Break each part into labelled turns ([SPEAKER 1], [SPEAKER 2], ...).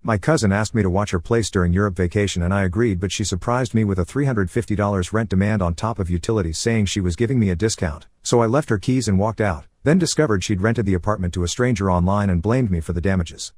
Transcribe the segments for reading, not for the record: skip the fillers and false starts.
[SPEAKER 1] My cousin asked me to watch her place during Europe vacation and I agreed, but she surprised me with a $350 rent demand on top of utilities, saying she was giving me a discount, so I left her keys and walked out, then discovered she'd rented the apartment to a stranger online and blamed me for the damages.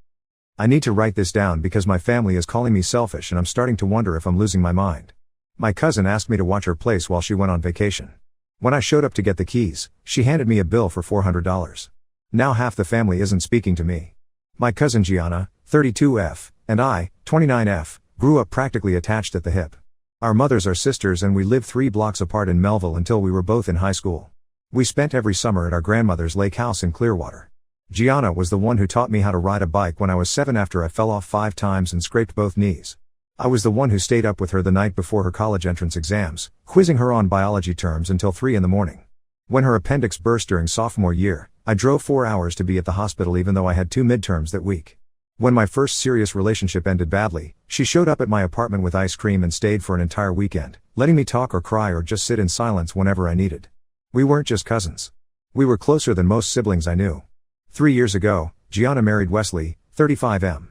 [SPEAKER 1] I need to write this down because my family is calling me selfish and I'm starting to wonder if I'm losing my mind. My cousin asked me to watch her place while she went on vacation. When I showed up to get the keys, she handed me a bill for $400. Now half the family isn't speaking to me. My cousin Gianna, 32F, and I, 29F, grew up practically attached at the hip. Our mothers are sisters and we lived 3 blocks apart in Melville until we were both in high school. We spent every summer at our grandmother's lake house in Clearwater. Gianna was the one who taught me how to ride a bike when I was 7 after I fell off 5 times and scraped both knees. I was the one who stayed up with her the night before her college entrance exams, quizzing her on biology terms until 3 in the morning. When her appendix burst during sophomore year, I drove 4 hours to be at the hospital even though I had 2 midterms that week. When my first serious relationship ended badly, she showed up at my apartment with ice cream and stayed for an entire weekend, letting me talk or cry or just sit in silence whenever I needed. We weren't just cousins. We were closer than most siblings I knew. 3 years ago, Gianna married Wesley, 35M.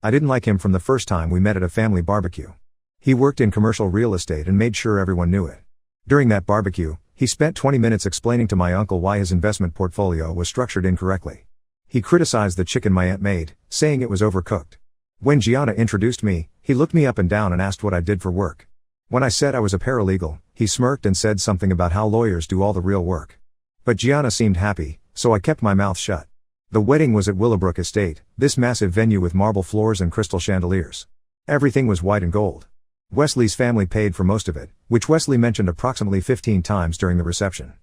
[SPEAKER 1] I didn't like him from the first time we met at a family barbecue. He worked in commercial real estate and made sure everyone knew it. During that barbecue, he spent 20 minutes explaining to my uncle why his investment portfolio was structured incorrectly. He criticized the chicken my aunt made, saying it was overcooked. When Gianna introduced me, he looked me up and down and asked what I did for work. When I said I was a paralegal, he smirked and said something about how lawyers do all the real work. But Gianna seemed happy, so I kept my mouth shut. The wedding was at Willowbrook Estate, this massive venue with marble floors and crystal chandeliers. Everything was white and gold. Wesley's family paid for most of it, which Wesley mentioned approximately 15 times during the reception.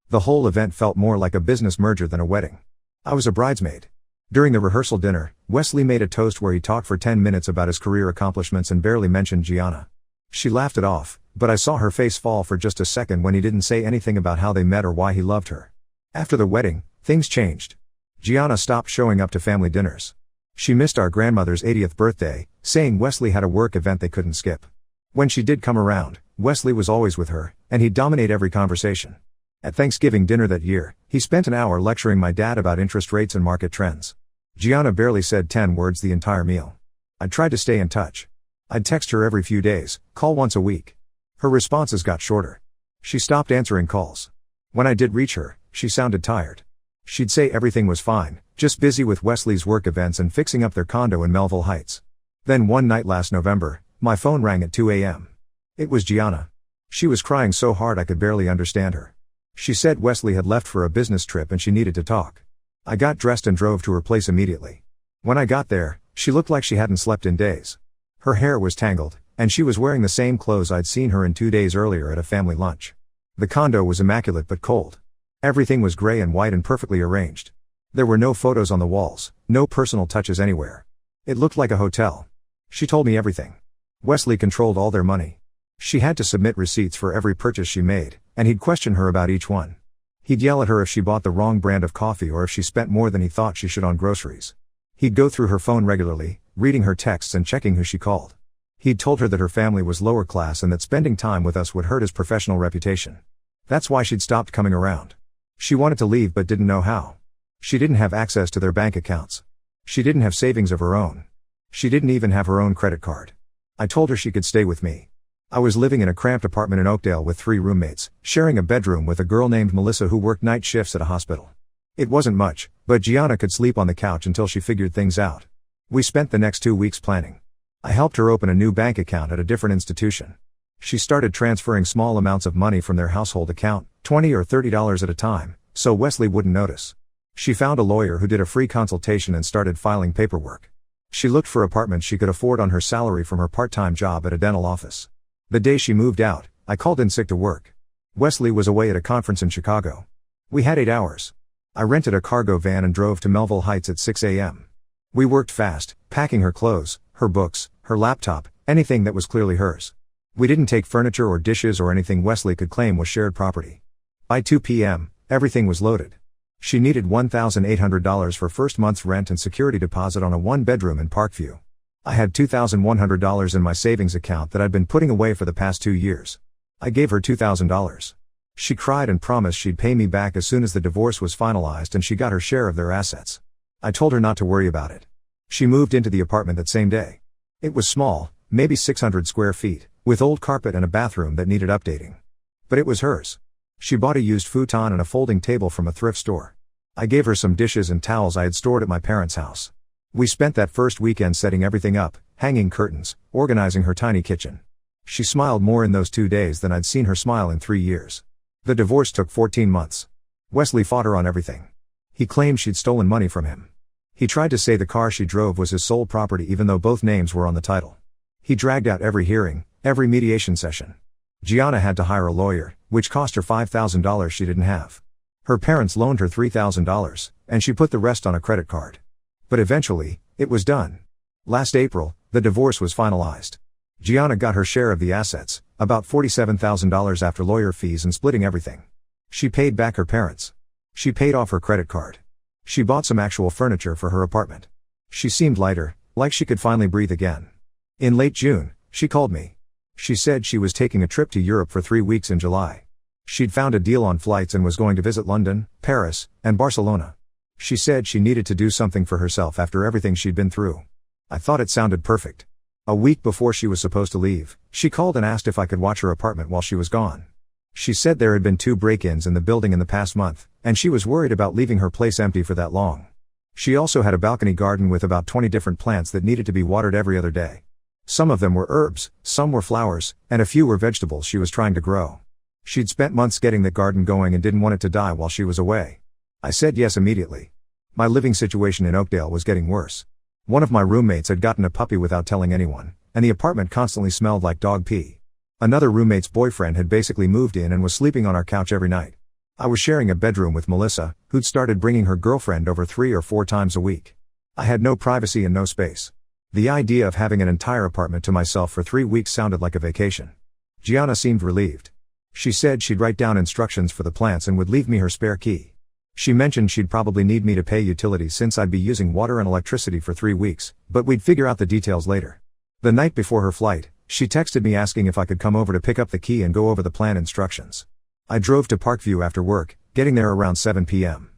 [SPEAKER 1] The whole event felt more like a business merger than a wedding. I was a bridesmaid. During the rehearsal dinner, Wesley made a toast where he talked for 10 minutes about his career accomplishments and barely mentioned Gianna. She laughed it off, but I saw her face fall for just a second when he didn't say anything about how they met or why he loved her. After the wedding, things changed. Gianna stopped showing up to family dinners. She missed our grandmother's 80th birthday, saying Wesley had a work event they couldn't skip. When she did come around, Wesley was always with her, and he'd dominate every conversation. At Thanksgiving dinner that year, he spent an hour lecturing my dad about interest rates and market trends. Gianna barely said 10 words the entire meal. I tried to stay in touch. I'd text her every few days, call once a week. Her responses got shorter. She stopped answering calls. When I did reach her, she sounded tired. She'd say everything was fine, just busy with Wesley's work events and fixing up their condo in Melville Heights. Then one night last November, my phone rang at 2 a.m. It was Gianna. She was crying so hard I could barely understand her. She said Wesley had left for a business trip and she needed to talk. I got dressed and drove to her place immediately. When I got there, she looked like she hadn't slept in days. Her hair was tangled, and she was wearing the same clothes I'd seen her in 2 days earlier at a family lunch. The condo was immaculate but cold. Everything was gray and white and perfectly arranged. There were no photos on the walls, no personal touches anywhere. It looked like a hotel. She told me everything. Wesley controlled all their money. She had to submit receipts for every purchase she made, and he'd question her about each one. He'd yell at her if she bought the wrong brand of coffee or if she spent more than he thought she should on groceries. He'd go through her phone regularly, reading her texts and checking who she called. He'd told her that her family was lower class and that spending time with us would hurt his professional reputation. That's why she'd stopped coming around. She wanted to leave but didn't know how. She didn't have access to their bank accounts. She didn't have savings of her own. She didn't even have her own credit card. I told her she could stay with me. I was living in a cramped apartment in Oakdale with 3 roommates, sharing a bedroom with a girl named Melissa who worked night shifts at a hospital. It wasn't much, but Gianna could sleep on the couch until she figured things out. We spent the next 2 weeks planning. I helped her open a new bank account at a different institution. She started transferring small amounts of money from their household account, $20 or $30 at a time, so Wesley wouldn't notice. She found a lawyer who did a free consultation and started filing paperwork. She looked for apartments she could afford on her salary from her part-time job at a dental office. The day she moved out, I called in sick to work. Wesley was away at a conference in Chicago. We had 8 hours. I rented a cargo van and drove to Melville Heights at 6 a.m. We worked fast, packing her clothes, her books, her laptop, anything that was clearly hers. We didn't take furniture or dishes or anything Wesley could claim was shared property. By 2 p.m., everything was loaded. She needed $1,800 for first month's rent and security deposit on a 1-bedroom in Parkview. I had $2,100 in my savings account that I'd been putting away for the past 2 years. I gave her $2,000. She cried and promised she'd pay me back as soon as the divorce was finalized and she got her share of their assets. I told her not to worry about it. She moved into the apartment that same day. It was small, maybe 600 square feet, with old carpet and a bathroom that needed updating. But it was hers. She bought a used futon and a folding table from a thrift store. I gave her some dishes and towels I had stored at my parents' house. We spent that first weekend setting everything up, hanging curtains, organizing her tiny kitchen. She smiled more in those 2 days than I'd seen her smile in 3 years. The divorce took 14 months. Wesley fought her on everything. He claimed she'd stolen money from him. He tried to say the car she drove was his sole property even though both names were on the title. He dragged out every hearing, every mediation session. Gianna had to hire a lawyer, which cost her $5,000 she didn't have. Her parents loaned her $3,000, and she put the rest on a credit card. But eventually, it was done. Last April, the divorce was finalized. Gianna got her share of the assets, about $47,000 after lawyer fees and splitting everything. She paid back her parents. She paid off her credit card. She bought some actual furniture for her apartment. She seemed lighter, like she could finally breathe again. In late June, she called me. She said she was taking a trip to Europe for 3 weeks in July. She'd found a deal on flights and was going to visit London, Paris, and Barcelona. She said she needed to do something for herself after everything she'd been through. I thought it sounded perfect. A week before she was supposed to leave, she called and asked if I could watch her apartment while she was gone. She said there had been 2 break-ins in the building in the past month, and she was worried about leaving her place empty for that long. She also had a balcony garden with about 20 different plants that needed to be watered every other day. Some of them were herbs, some were flowers, and a few were vegetables she was trying to grow. She'd spent months getting the garden going and didn't want it to die while she was away. I said yes immediately. My living situation in Oakdale was getting worse. One of my roommates had gotten a puppy without telling anyone, and the apartment constantly smelled like dog pee. Another roommate's boyfriend had basically moved in and was sleeping on our couch every night. I was sharing a bedroom with Melissa, who'd started bringing her girlfriend over 3 or 4 times a week. I had no privacy and no space. The idea of having an entire apartment to myself for 3 weeks sounded like a vacation. Gianna seemed relieved. She said she'd write down instructions for the plants and would leave me her spare key. She mentioned she'd probably need me to pay utilities since I'd be using water and electricity for 3 weeks, but we'd figure out the details later. The night before her flight, she texted me asking if I could come over to pick up the key and go over the plan instructions. I drove to Parkview after work, getting there around 7 p.m.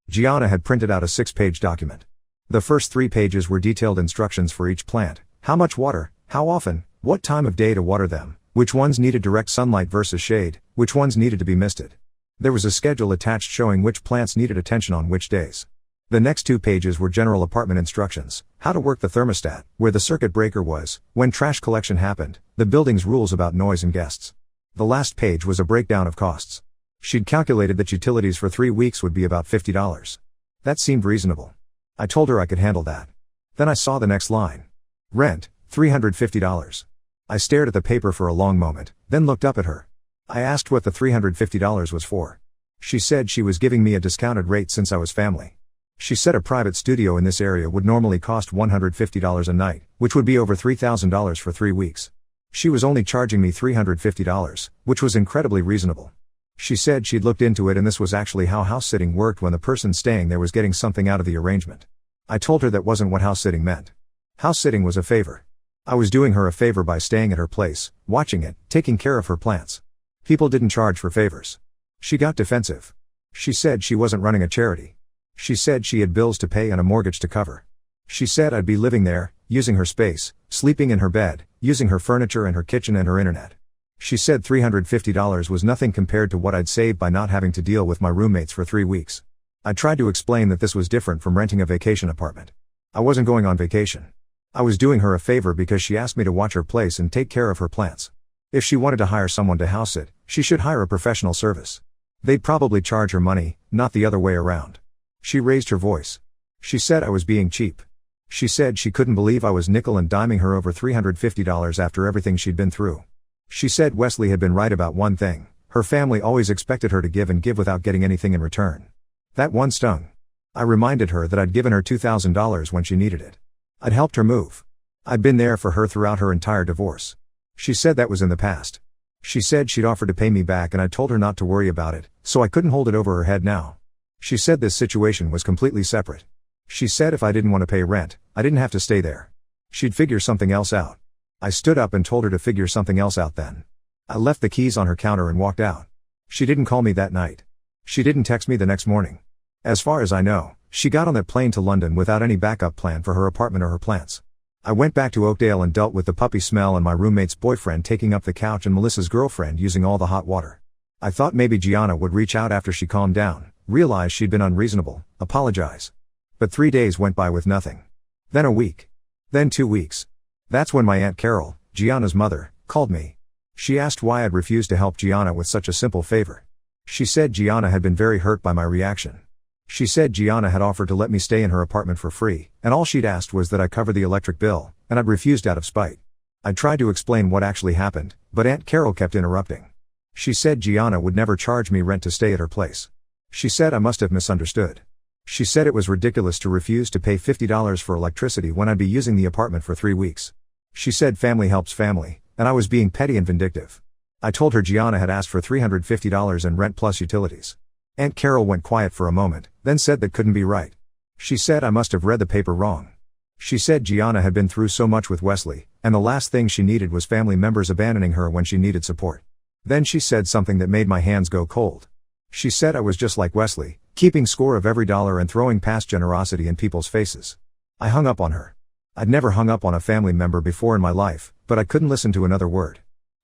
[SPEAKER 1] Gianna had printed out a 6-page document. The first 3 pages were detailed instructions for each plant: how much water, how often, what time of day to water them, which ones needed direct sunlight versus shade, which ones needed to be misted. There was a schedule attached showing which plants needed attention on which days. The next 2 pages were general apartment instructions: how to work the thermostat, where the circuit breaker was, when trash collection happened, the building's rules about noise and guests. The last page was a breakdown of costs. She'd calculated that utilities for 3 weeks would be about $50. That seemed reasonable. I told her I could handle that. Then I saw the next line. Rent, $350. I stared at the paper for a long moment, then looked up at her. I asked what the $350 was for. She said she was giving me a discounted rate since I was family. She said a private studio in this area would normally cost $150 a night, which would be over $3,000 for 3 weeks. She was only charging me $350, which was incredibly reasonable. She said she'd looked into it and this was actually how house-sitting worked when the person staying there was getting something out of the arrangement. I told her that wasn't what house-sitting meant. House-sitting was a favor. I was doing her a favor by staying at her place, watching it, taking care of her plants. People didn't charge for favors. She got defensive. She said she wasn't running a charity. She said she had bills to pay and a mortgage to cover. She said I'd be living there, using her space, sleeping in her bed, using her furniture and her kitchen and her internet. She said $350 was nothing compared to what I'd saved by not having to deal with my roommates for 3 weeks. I tried to explain that this was different from renting a vacation apartment. I wasn't going on vacation. I was doing her a favor because she asked me to watch her place and take care of her plants. If she wanted to hire someone to house it, she should hire a professional service. They'd probably charge her money, not the other way around. She raised her voice. She said I was being cheap. She said she couldn't believe I was nickel and diming her over $350 after everything she'd been through. She said Wesley had been right about one thing: her family always expected her to give and give without getting anything in return. That one stung. I reminded her that I'd given her $2,000 when she needed it. I'd helped her move. I'd been there for her throughout her entire divorce. She said that was in the past. She said she'd offered to pay me back and I told her not to worry about it, so I couldn't hold it over her head now. She said this situation was completely separate. She said if I didn't want to pay rent, I didn't have to stay there. She'd figure something else out. I stood up and told her to figure something else out then. I left the keys on her counter and walked out. She didn't call me that night. She didn't text me the next morning. As far as I know, She got on that plane to London without any backup plan for her apartment or her plants. I went back to Oakdale and dealt with the puppy smell and my roommate's boyfriend taking up the couch and Melissa's girlfriend using all the hot water. I thought maybe Gianna would reach out after she calmed down, realize she'd been unreasonable, apologize. But 3 days went by with nothing. Then a week. Then 2 weeks. That's when my Aunt Carol, Gianna's mother, called me. She asked why I'd refused to help Gianna with such a simple favor. She said Gianna had been very hurt by my reaction. She said Gianna had offered to let me stay in her apartment for free, and all she'd asked was that I cover the electric bill, and I'd refused out of spite. I tried to explain what actually happened, but Aunt Carol kept interrupting. She said Gianna would never charge me rent to stay at her place. She said I must have misunderstood. She said it was ridiculous to refuse to pay $50 for electricity when I'd be using the apartment for 3 weeks. She said family helps family, and I was being petty and vindictive. I told her Gianna had asked for $350 in rent plus utilities. Aunt Carol went quiet for a moment, then said that couldn't be right. She said I must have read the paper wrong. She said Gianna had been through so much with Wesley, and the last thing she needed was family members abandoning her when she needed support. Then she said something that made my hands go cold. She said I was just like Wesley, keeping score of every dollar and throwing past generosity in people's faces. I hung up on her. I'd never hung up on a family member before in my life, but I couldn't listen to another word.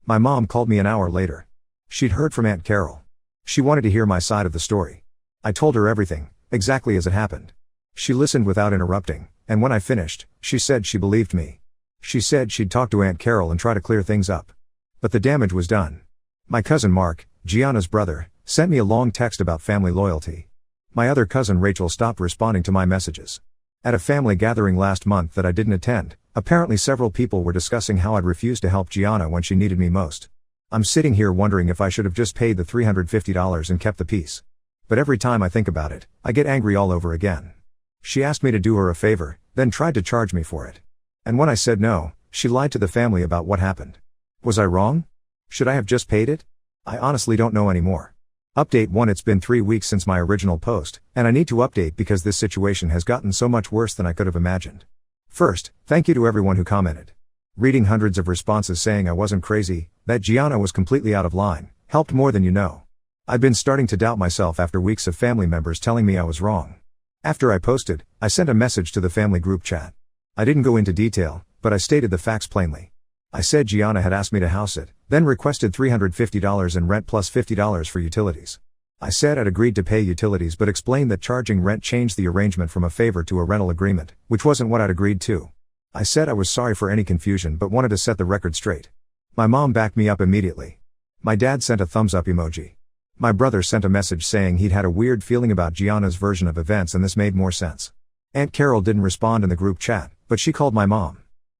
[SPEAKER 1] My mom called me an hour later. She'd heard from Aunt Carol. She wanted to hear my side of the story. I told her everything, exactly as it happened. She listened without interrupting, and when I finished, she said she believed me. She said she'd talk to Aunt Carol and try to clear things up. But the damage was done. My cousin Mark, Gianna's brother, sent me a long text about family loyalty. My other cousin Rachel stopped responding to my messages. At a family gathering last month that I didn't attend, apparently several people were discussing how I'd refused to help Gianna when she needed me most. I'm sitting here wondering if I should have just paid the $350 and kept the peace. But every time I think about it, I get angry all over again. She asked me to do her a favor, then tried to charge me for it. And when I said no, she lied to the family about what happened. Was I wrong? Should I have just paid it? I honestly don't know anymore. Update 1. It's been 3 weeks since my original post, and I need to update because this situation has gotten so much worse than I could have imagined. First, thank you to everyone who commented. Reading hundreds of responses saying I wasn't crazy, that Gianna was completely out of line, helped more than you know. I'd been starting to doubt myself after weeks of family members telling me I was wrong. After I posted, I sent a message to the family group chat. I didn't go into detail, but I stated the facts plainly. I said Gianna had asked me to house it, then requested $350 in rent plus $50 for utilities. I said I'd agreed to pay utilities but explained that charging rent changed the arrangement from a favor to a rental agreement, which wasn't what I'd agreed to. I said I was sorry for any confusion but wanted to set the record straight. My mom backed me up immediately. My dad sent a thumbs up emoji. My brother sent a message saying he'd had a weird feeling about Gianna's version of events and this made more sense. Aunt Carol didn't respond in the group chat, but she called my mom.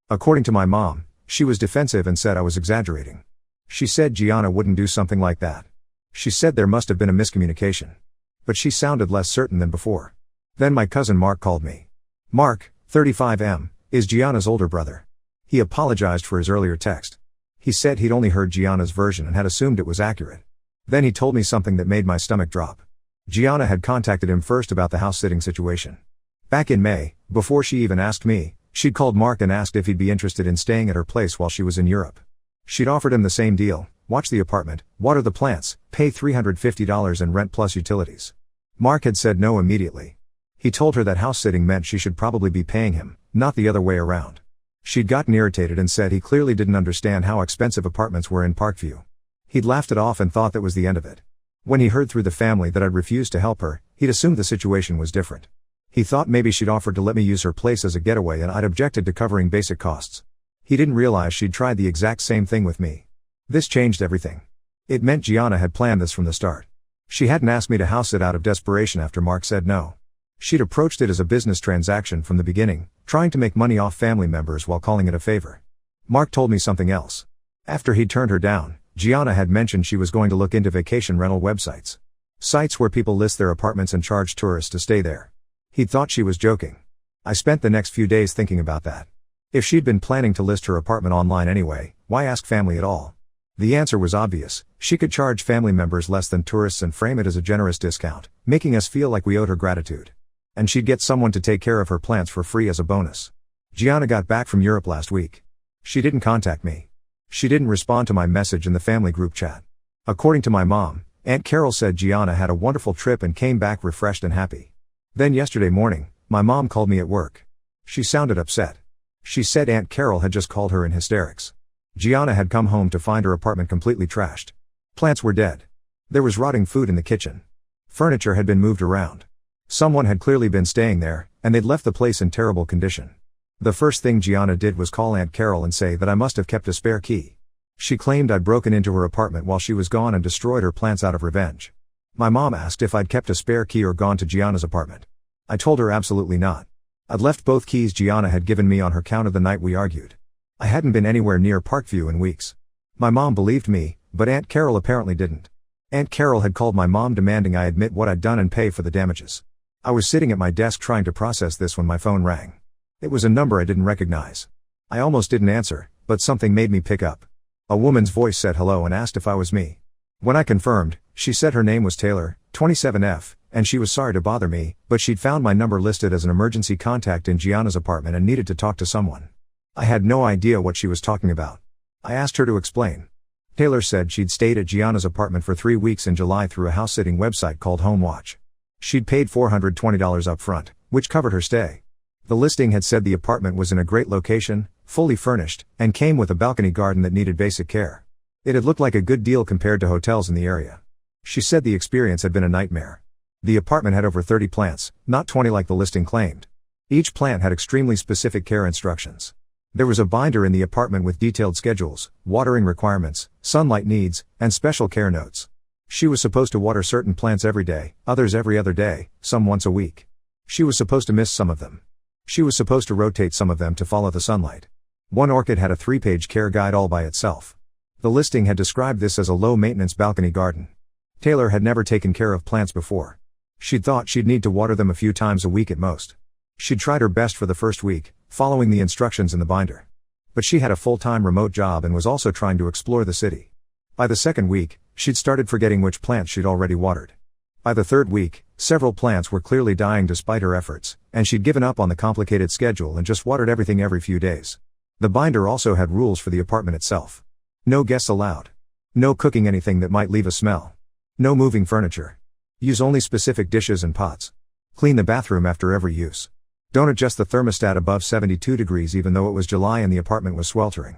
[SPEAKER 1] According to my mom, she was defensive and said I was exaggerating. She said Gianna wouldn't do something like that. She said there must have been a miscommunication. But she sounded less certain than before. Then my cousin Mark called me. Mark, 35M, is Gianna's older brother. He apologized for his earlier text. He said he'd only heard Gianna's version and had assumed it was accurate. Then he told me something that made my stomach drop. Gianna had contacted him first about the house-sitting situation. Back in May, before she even asked me, she'd called Mark and asked if he'd be interested in staying at her place while she was in Europe. She'd offered him the same deal, watch the apartment, water the plants, pay $350 in rent plus utilities. Mark had said no immediately. He told her that house-sitting meant she should probably be paying him, not the other way around. She'd gotten irritated and said he clearly didn't understand how expensive apartments were in Parkview. He'd laughed it off and thought that was the end of it. When he heard through the family that I'd refused to help her, he'd assumed the situation was different. He thought maybe she'd offered to let me use her place as a getaway and I'd objected to covering basic costs. He didn't realize she'd tried the exact same thing with me. This changed everything. It meant Gianna had planned this from the start. She hadn't asked me to house it out of desperation after Mark said no. She'd approached it as a business transaction from the beginning, trying to make money off family members while calling it a favor. Mark told me something else. After he'd turned her down, Gianna had mentioned she was going to look into vacation rental websites. Sites where people list their apartments and charge tourists to stay there. He'd thought she was joking. I spent the next few days thinking about that. If she'd been planning to list her apartment online anyway, why ask family at all? The answer was obvious. She could charge family members less than tourists and frame it as a generous discount, making us feel like we owed her gratitude. And she'd get someone to take care of her plants for free as a bonus. Gianna got back from Europe last week. She didn't contact me. She didn't respond to my message in the family group chat. According to my mom, Aunt Carol said Gianna had a wonderful trip and came back refreshed and happy. Then yesterday morning, my mom called me at work. She sounded upset. She said Aunt Carol had just called her in hysterics. Gianna had come home to find her apartment completely trashed. Plants were dead. There was rotting food in the kitchen. Furniture had been moved around. Someone had clearly been staying there, and they'd left the place in terrible condition. The first thing Gianna did was call Aunt Carol and say that I must have kept a spare key. She claimed I'd broken into her apartment while she was gone and destroyed her plants out of revenge. My mom asked if I'd kept a spare key or gone to Gianna's apartment. I told her absolutely not. I'd left both keys Gianna had given me on her counter the night we argued. I hadn't been anywhere near Parkview in weeks. My mom believed me, but Aunt Carol apparently didn't. Aunt Carol had called my mom demanding I admit what I'd done and pay for the damages. I was sitting at my desk trying to process this when my phone rang. It was a number I didn't recognize. I almost didn't answer, but something made me pick up. A woman's voice said hello and asked if I was me. When I confirmed, she said her name was Taylor, 27F, and she was sorry to bother me, but she'd found my number listed as an emergency contact in Gianna's apartment and needed to talk to someone. I had no idea what she was talking about. I asked her to explain. Taylor said she'd stayed at Gianna's apartment for 3 weeks in July through a house-sitting website called HomeWatch. She'd paid $420 up front, which covered her stay. The listing had said the apartment was in a great location, fully furnished, and came with a balcony garden that needed basic care. It had looked like a good deal compared to hotels in the area. She said the experience had been a nightmare. The apartment had over 30 plants, not 20 like the listing claimed. Each plant had extremely specific care instructions. There was a binder in the apartment with detailed schedules, watering requirements, sunlight needs, and special care notes. She was supposed to water certain plants every day, others every other day, some once a week. She was supposed to miss some of them. She was supposed to rotate some of them to follow the sunlight. One orchid had a 3-page care guide all by itself. The listing had described this as a low-maintenance balcony garden. Taylor had never taken care of plants before. She'd thought she'd need to water them a few times a week at most. She'd tried her best for the first week, following the instructions in the binder. But she had a full-time remote job and was also trying to explore the city. By the second week, she'd started forgetting which plants she'd already watered. By the third week, several plants were clearly dying despite her efforts, and she'd given up on the complicated schedule and just watered everything every few days. The binder also had rules for the apartment itself. No guests allowed. No cooking anything that might leave a smell. No moving furniture. Use only specific dishes and pots. Clean the bathroom after every use. Don't adjust the thermostat above 72 degrees even though it was July and the apartment was sweltering.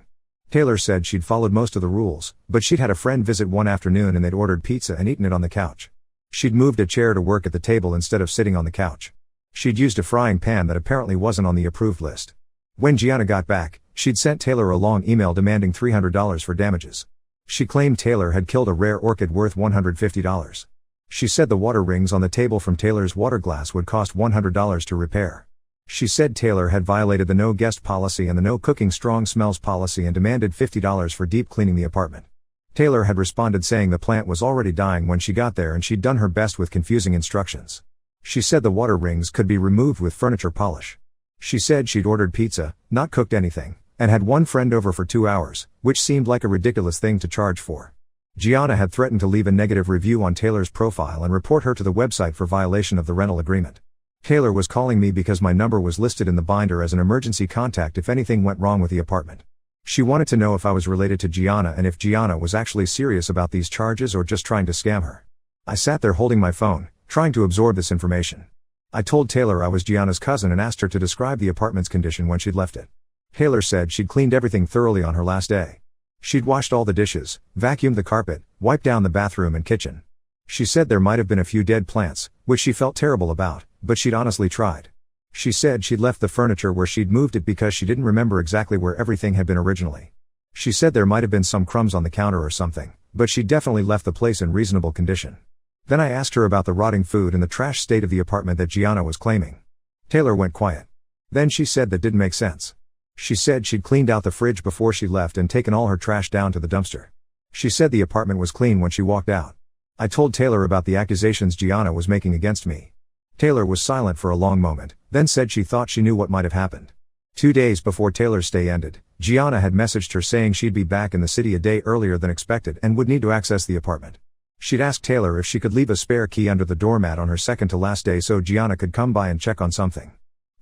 [SPEAKER 1] Taylor said she'd followed most of the rules, but she'd had a friend visit one afternoon and they'd ordered pizza and eaten it on the couch. She'd moved a chair to work at the table instead of sitting on the couch. She'd used a frying pan that apparently wasn't on the approved list. When Gianna got back, she'd sent Taylor a long email demanding $300 for damages. She claimed Taylor had killed a rare orchid worth $150. She said the water rings on the table from Taylor's water glass would cost $100 to repair. She said Taylor had violated the no guest policy and the no cooking strong smells policy and demanded $50 for deep cleaning the apartment. Taylor had responded saying the plant was already dying when she got there and she'd done her best with confusing instructions. She said the water rings could be removed with furniture polish. She said she'd ordered pizza, not cooked anything, and had one friend over for 2 hours, which seemed like a ridiculous thing to charge for. Gianna had threatened to leave a negative review on Taylor's profile and report her to the website for violation of the rental agreement. Taylor was calling me because my number was listed in the binder as an emergency contact if anything went wrong with the apartment. She wanted to know if I was related to Gianna and if Gianna was actually serious about these charges or just trying to scam her. I sat there holding my phone, trying to absorb this information. I told Taylor I was Gianna's cousin and asked her to describe the apartment's condition when she'd left it. Taylor said she'd cleaned everything thoroughly on her last day. She'd washed all the dishes, vacuumed the carpet, wiped down the bathroom and kitchen. She said there might have been a few dead plants, which she felt terrible about, but she'd honestly tried. She said she'd left the furniture where she'd moved it because she didn't remember exactly where everything had been originally. She said there might have been some crumbs on the counter or something, but she definitely left the place in reasonable condition. Then I asked her about the rotting food and the trash state of the apartment that Gianna was claiming. Taylor went quiet. Then she said that didn't make sense. She said she'd cleaned out the fridge before she left and taken all her trash down to the dumpster. She said the apartment was clean when she walked out. I told Taylor about the accusations Gianna was making against me. Taylor was silent for a long moment, then said she thought she knew what might have happened. 2 days before Taylor's stay ended, Gianna had messaged her saying she'd be back in the city a day earlier than expected and would need to access the apartment. She'd asked Taylor if she could leave a spare key under the doormat on her second to last day so Gianna could come by and check on something.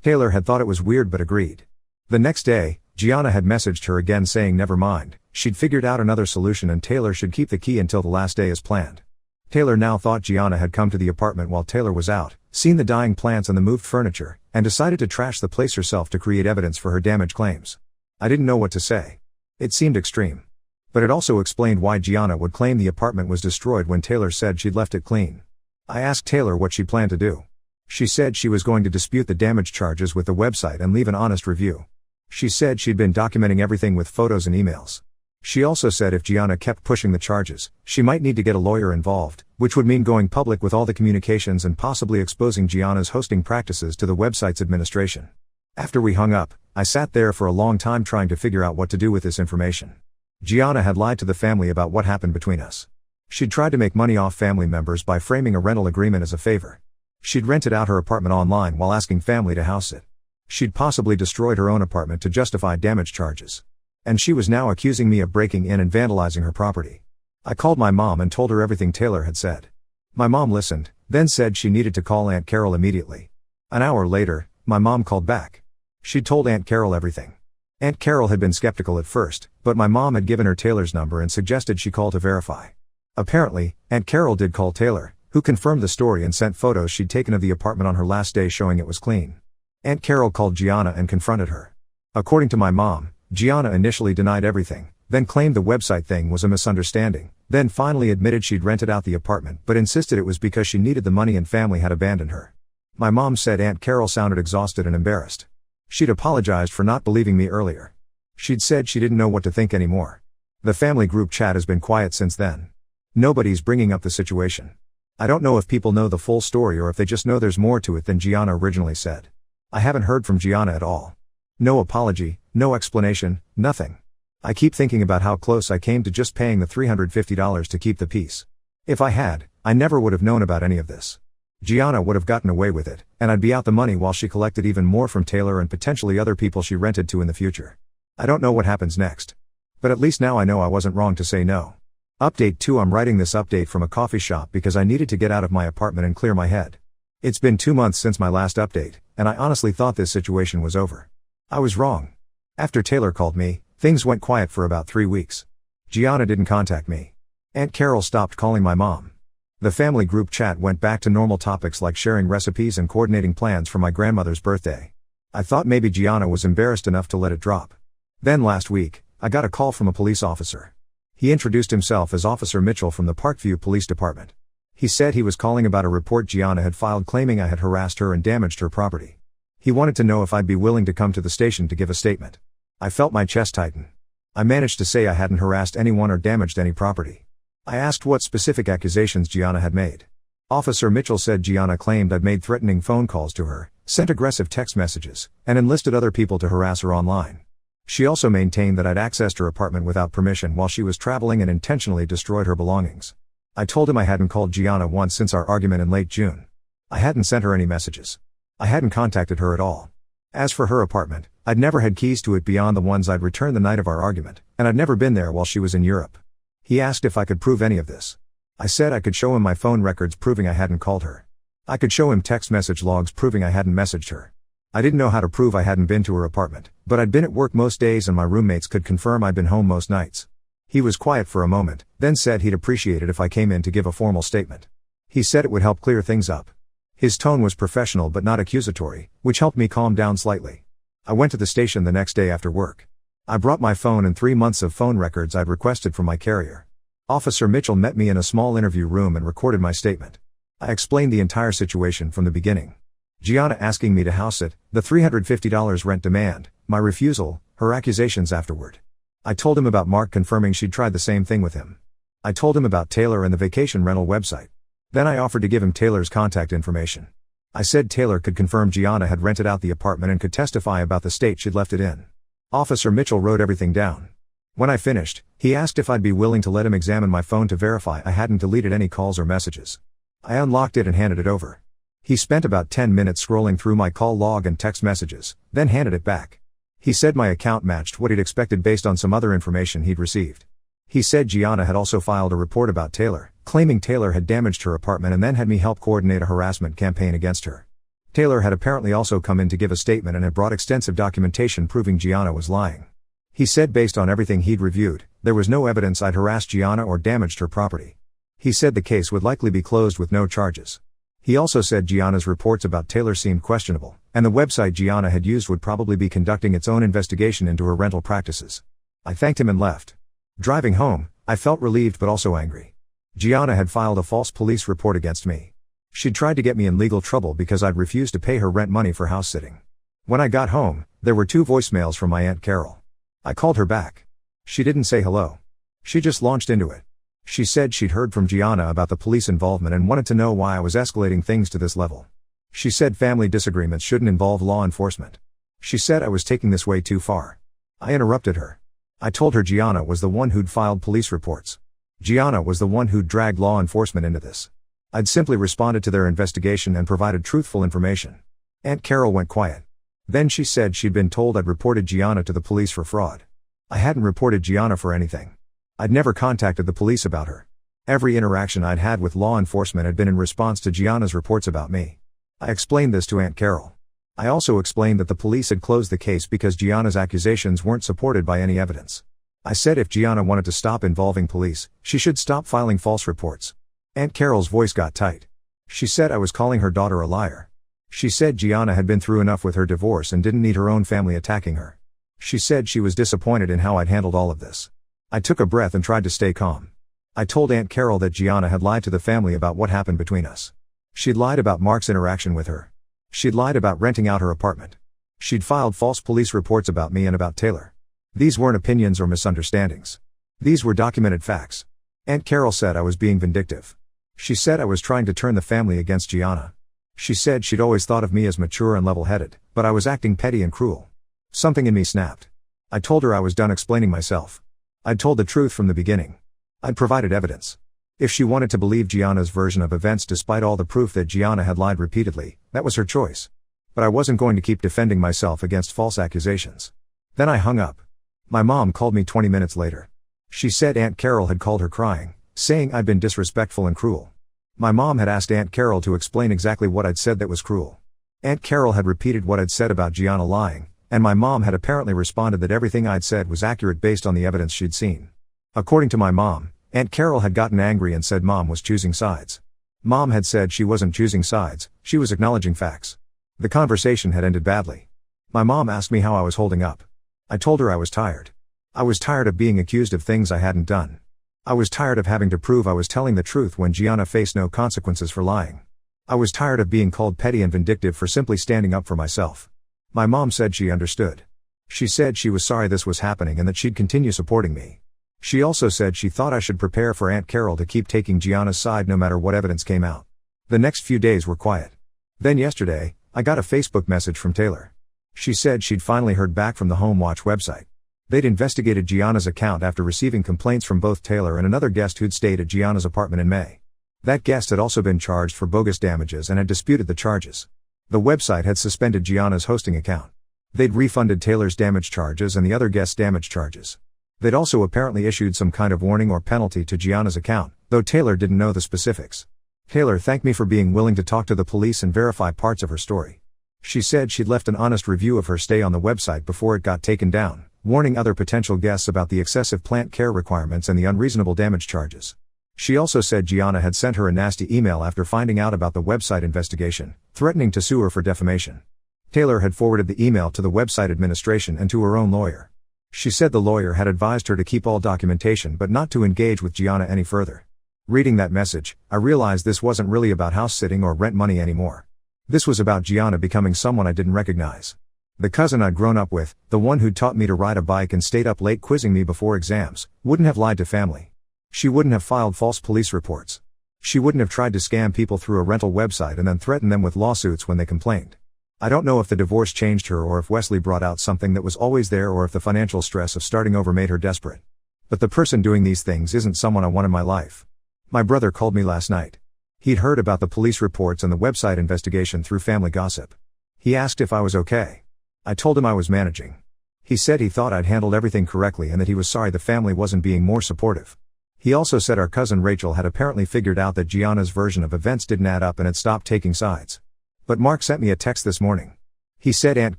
[SPEAKER 1] Taylor had thought it was weird but agreed. The next day, Gianna had messaged her again saying never mind, she'd figured out another solution and Taylor should keep the key until the last day as planned. Taylor now thought Gianna had come to the apartment while Taylor was out, seen the dying plants and the moved furniture, and decided to trash the place herself to create evidence for her damage claims. I didn't know what to say. It seemed extreme. But it also explained why Gianna would claim the apartment was destroyed when Taylor said she'd left it clean. I asked Taylor what she planned to do. She said she was going to dispute the damage charges with the website and leave an honest review. She said she'd been documenting everything with photos and emails. She also said if Gianna kept pushing the charges, she might need to get a lawyer involved, which would mean going public with all the communications and possibly exposing Gianna's hosting practices to the website's administration. After we hung up, I sat there for a long time trying to figure out what to do with this information. Gianna had lied to the family about what happened between us. She'd tried to make money off family members by framing a rental agreement as a favor. She'd rented out her apartment online while asking family to house it. She'd possibly destroyed her own apartment to justify damage charges. And she was now accusing me of breaking in and vandalizing her property. I called my mom and told her everything Taylor had said. My mom listened, then said she needed to call Aunt Carol immediately. An hour later, my mom called back. She'd told Aunt Carol everything. Aunt Carol had been skeptical at first, but my mom had given her Taylor's number and suggested she call to verify. Apparently, Aunt Carol did call Taylor, who confirmed the story and sent photos she'd taken of the apartment on her last day showing it was clean. Aunt Carol called Gianna and confronted her. According to my mom, Gianna initially denied everything, then claimed the website thing was a misunderstanding, then finally admitted she'd rented out the apartment but insisted it was because she needed the money and family had abandoned her. My mom said Aunt Carol sounded exhausted and embarrassed. She'd apologized for not believing me earlier. She'd said she didn't know what to think anymore. The family group chat has been quiet since then. Nobody's bringing up the situation. I don't know if people know the full story or if they just know there's more to it than Gianna originally said. I haven't heard from Gianna at all. No apology, no explanation, nothing. I keep thinking about how close I came to just paying the $350 to keep the peace. If I had, I never would have known about any of this. Gianna would have gotten away with it, and I'd be out the money while she collected even more from Taylor and potentially other people she rented to in the future. I don't know what happens next. But at least now I know I wasn't wrong to say no. Update 2: I'm writing this update from a coffee shop because I needed to get out of my apartment and clear my head. It's been 2 months since my last update, and I honestly thought this situation was over. I was wrong. After Taylor called me, things went quiet for about 3 weeks. Gianna didn't contact me. Aunt Carol stopped calling my mom. The family group chat went back to normal topics like sharing recipes and coordinating plans for my grandmother's birthday. I thought maybe Gianna was embarrassed enough to let it drop. Then last week, I got a call from a police officer. He introduced himself as Officer Mitchell from the Parkview Police Department. He said he was calling about a report Gianna had filed claiming I had harassed her and damaged her property. He wanted to know if I'd be willing to come to the station to give a statement. I felt my chest tighten. I managed to say I hadn't harassed anyone or damaged any property. I asked what specific accusations Gianna had made. Officer Mitchell said Gianna claimed I'd made threatening phone calls to her, sent aggressive text messages, and enlisted other people to harass her online. She also maintained that I'd accessed her apartment without permission while she was traveling and intentionally destroyed her belongings. I told him I hadn't called Gianna once since our argument in late June. I hadn't sent her any messages. I hadn't contacted her at all. As for her apartment, I'd never had keys to it beyond the ones I'd returned the night of our argument, and I'd never been there while she was in Europe. He asked if I could prove any of this. I said I could show him my phone records proving I hadn't called her. I could show him text message logs proving I hadn't messaged her. I didn't know how to prove I hadn't been to her apartment, but I'd been at work most days and my roommates could confirm I'd been home most nights. He was quiet for a moment, then said he'd appreciate it if I came in to give a formal statement. He said it would help clear things up. His tone was professional but not accusatory, which helped me calm down slightly. I went to the station the next day after work. I brought my phone and 3 months of phone records I'd requested from my carrier. Officer Mitchell met me in a small interview room and recorded my statement. I explained the entire situation from the beginning. Gianna asking me to house it, the $350 rent demand, my refusal, her accusations afterward. I told him about Mark confirming she'd tried the same thing with him. I told him about Taylor and the vacation rental website. Then I offered to give him Taylor's contact information. I said Taylor could confirm Gianna had rented out the apartment and could testify about the state she'd left it in. Officer Mitchell wrote everything down. When I finished, he asked if I'd be willing to let him examine my phone to verify I hadn't deleted any calls or messages. I unlocked it and handed it over. He spent about 10 minutes scrolling through my call log and text messages, then handed it back. He said my account matched what he'd expected based on some other information he'd received. He said Gianna had also filed a report about Taylor, claiming Taylor had damaged her apartment and then had me help coordinate a harassment campaign against her. Taylor had apparently also come in to give a statement and had brought extensive documentation proving Gianna was lying. He said based on everything he'd reviewed, there was no evidence I'd harassed Gianna or damaged her property. He said the case would likely be closed with no charges. He also said Gianna's reports about Taylor seemed questionable, and the website Gianna had used would probably be conducting its own investigation into her rental practices. I thanked him and left. Driving home, I felt relieved but also angry. Gianna had filed a false police report against me. She'd tried to get me in legal trouble because I'd refused to pay her rent money for house sitting. When I got home, there were 2 voicemails from my Aunt Carol. I called her back. She didn't say hello. She just launched into it. She said she'd heard from Gianna about the police involvement and wanted to know why I was escalating things to this level. She said family disagreements shouldn't involve law enforcement. She said I was taking this way too far. I interrupted her. I told her Gianna was the one who'd filed police reports. Gianna was the one who'd dragged law enforcement into this. I'd simply responded to their investigation and provided truthful information. Aunt Carol went quiet. Then she said she'd been told I'd reported Gianna to the police for fraud. I hadn't reported Gianna for anything. I'd never contacted the police about her. Every interaction I'd had with law enforcement had been in response to Gianna's reports about me. I explained this to Aunt Carol. I also explained that the police had closed the case because Gianna's accusations weren't supported by any evidence. I said if Gianna wanted to stop involving police, she should stop filing false reports. Aunt Carol's voice got tight. She said I was calling her daughter a liar. She said Gianna had been through enough with her divorce and didn't need her own family attacking her. She said she was disappointed in how I'd handled all of this. I took a breath and tried to stay calm. I told Aunt Carol that Gianna had lied to the family about what happened between us. She'd lied about Mark's interaction with her. She'd lied about renting out her apartment. She'd filed false police reports about me and about Taylor. These weren't opinions or misunderstandings. These were documented facts. Aunt Carol said I was being vindictive. She said I was trying to turn the family against Gianna. She said she'd always thought of me as mature and level-headed, but I was acting petty and cruel. Something in me snapped. I told her I was done explaining myself. I'd told the truth from the beginning. I'd provided evidence. If she wanted to believe Gianna's version of events despite all the proof that Gianna had lied repeatedly, that was her choice. But I wasn't going to keep defending myself against false accusations. Then I hung up. My mom called me 20 minutes later. She said Aunt Carol had called her crying, saying I'd been disrespectful and cruel. My mom had asked Aunt Carol to explain exactly what I'd said that was cruel. Aunt Carol had repeated what I'd said about Gianna lying, and my mom had apparently responded that everything I'd said was accurate based on the evidence she'd seen. According to my mom, Aunt Carol had gotten angry and said Mom was choosing sides. Mom had said she wasn't choosing sides, she was acknowledging facts. The conversation had ended badly. My mom asked me how I was holding up. I told her I was tired. I was tired of being accused of things I hadn't done. I was tired of having to prove I was telling the truth when Gianna faced no consequences for lying. I was tired of being called petty and vindictive for simply standing up for myself. My mom said she understood. She said she was sorry this was happening and that she'd continue supporting me. She also said she thought I should prepare for Aunt Carol to keep taking Gianna's side no matter what evidence came out. The next few days were quiet. Then yesterday, I got a Facebook message from Taylor. She said she'd finally heard back from the Home Watch website. They'd investigated Gianna's account after receiving complaints from both Taylor and another guest who'd stayed at Gianna's apartment in May. That guest had also been charged for bogus damages and had disputed the charges. The website had suspended Gianna's hosting account. They'd refunded Taylor's damage charges and the other guest's damage charges. They'd also apparently issued some kind of warning or penalty to Gianna's account, though Taylor didn't know the specifics. Taylor thanked me for being willing to talk to the police and verify parts of her story. She said she'd left an honest review of her stay on the website before it got taken down, warning other potential guests about the excessive plant care requirements and the unreasonable damage charges. She also said Gianna had sent her a nasty email after finding out about the website investigation, threatening to sue her for defamation. Taylor had forwarded the email to the website administration and to her own lawyer. She said the lawyer had advised her to keep all documentation but not to engage with Gianna any further. Reading that message, I realized this wasn't really about house sitting or rent money anymore. This was about Gianna becoming someone I didn't recognize. The cousin I'd grown up with, the one who'd taught me to ride a bike and stayed up late quizzing me before exams, wouldn't have lied to family. She wouldn't have filed false police reports. She wouldn't have tried to scam people through a rental website and then threaten them with lawsuits when they complained. I don't know if the divorce changed her or if Wesley brought out something that was always there or if the financial stress of starting over made her desperate. But the person doing these things isn't someone I want in my life. My brother called me last night. He'd heard about the police reports and the website investigation through family gossip. He asked if I was okay. I told him I was managing. He said he thought I'd handled everything correctly and that he was sorry the family wasn't being more supportive. He also said our cousin Rachel had apparently figured out that Gianna's version of events didn't add up and had stopped taking sides. But Mark sent me a text this morning. He said Aunt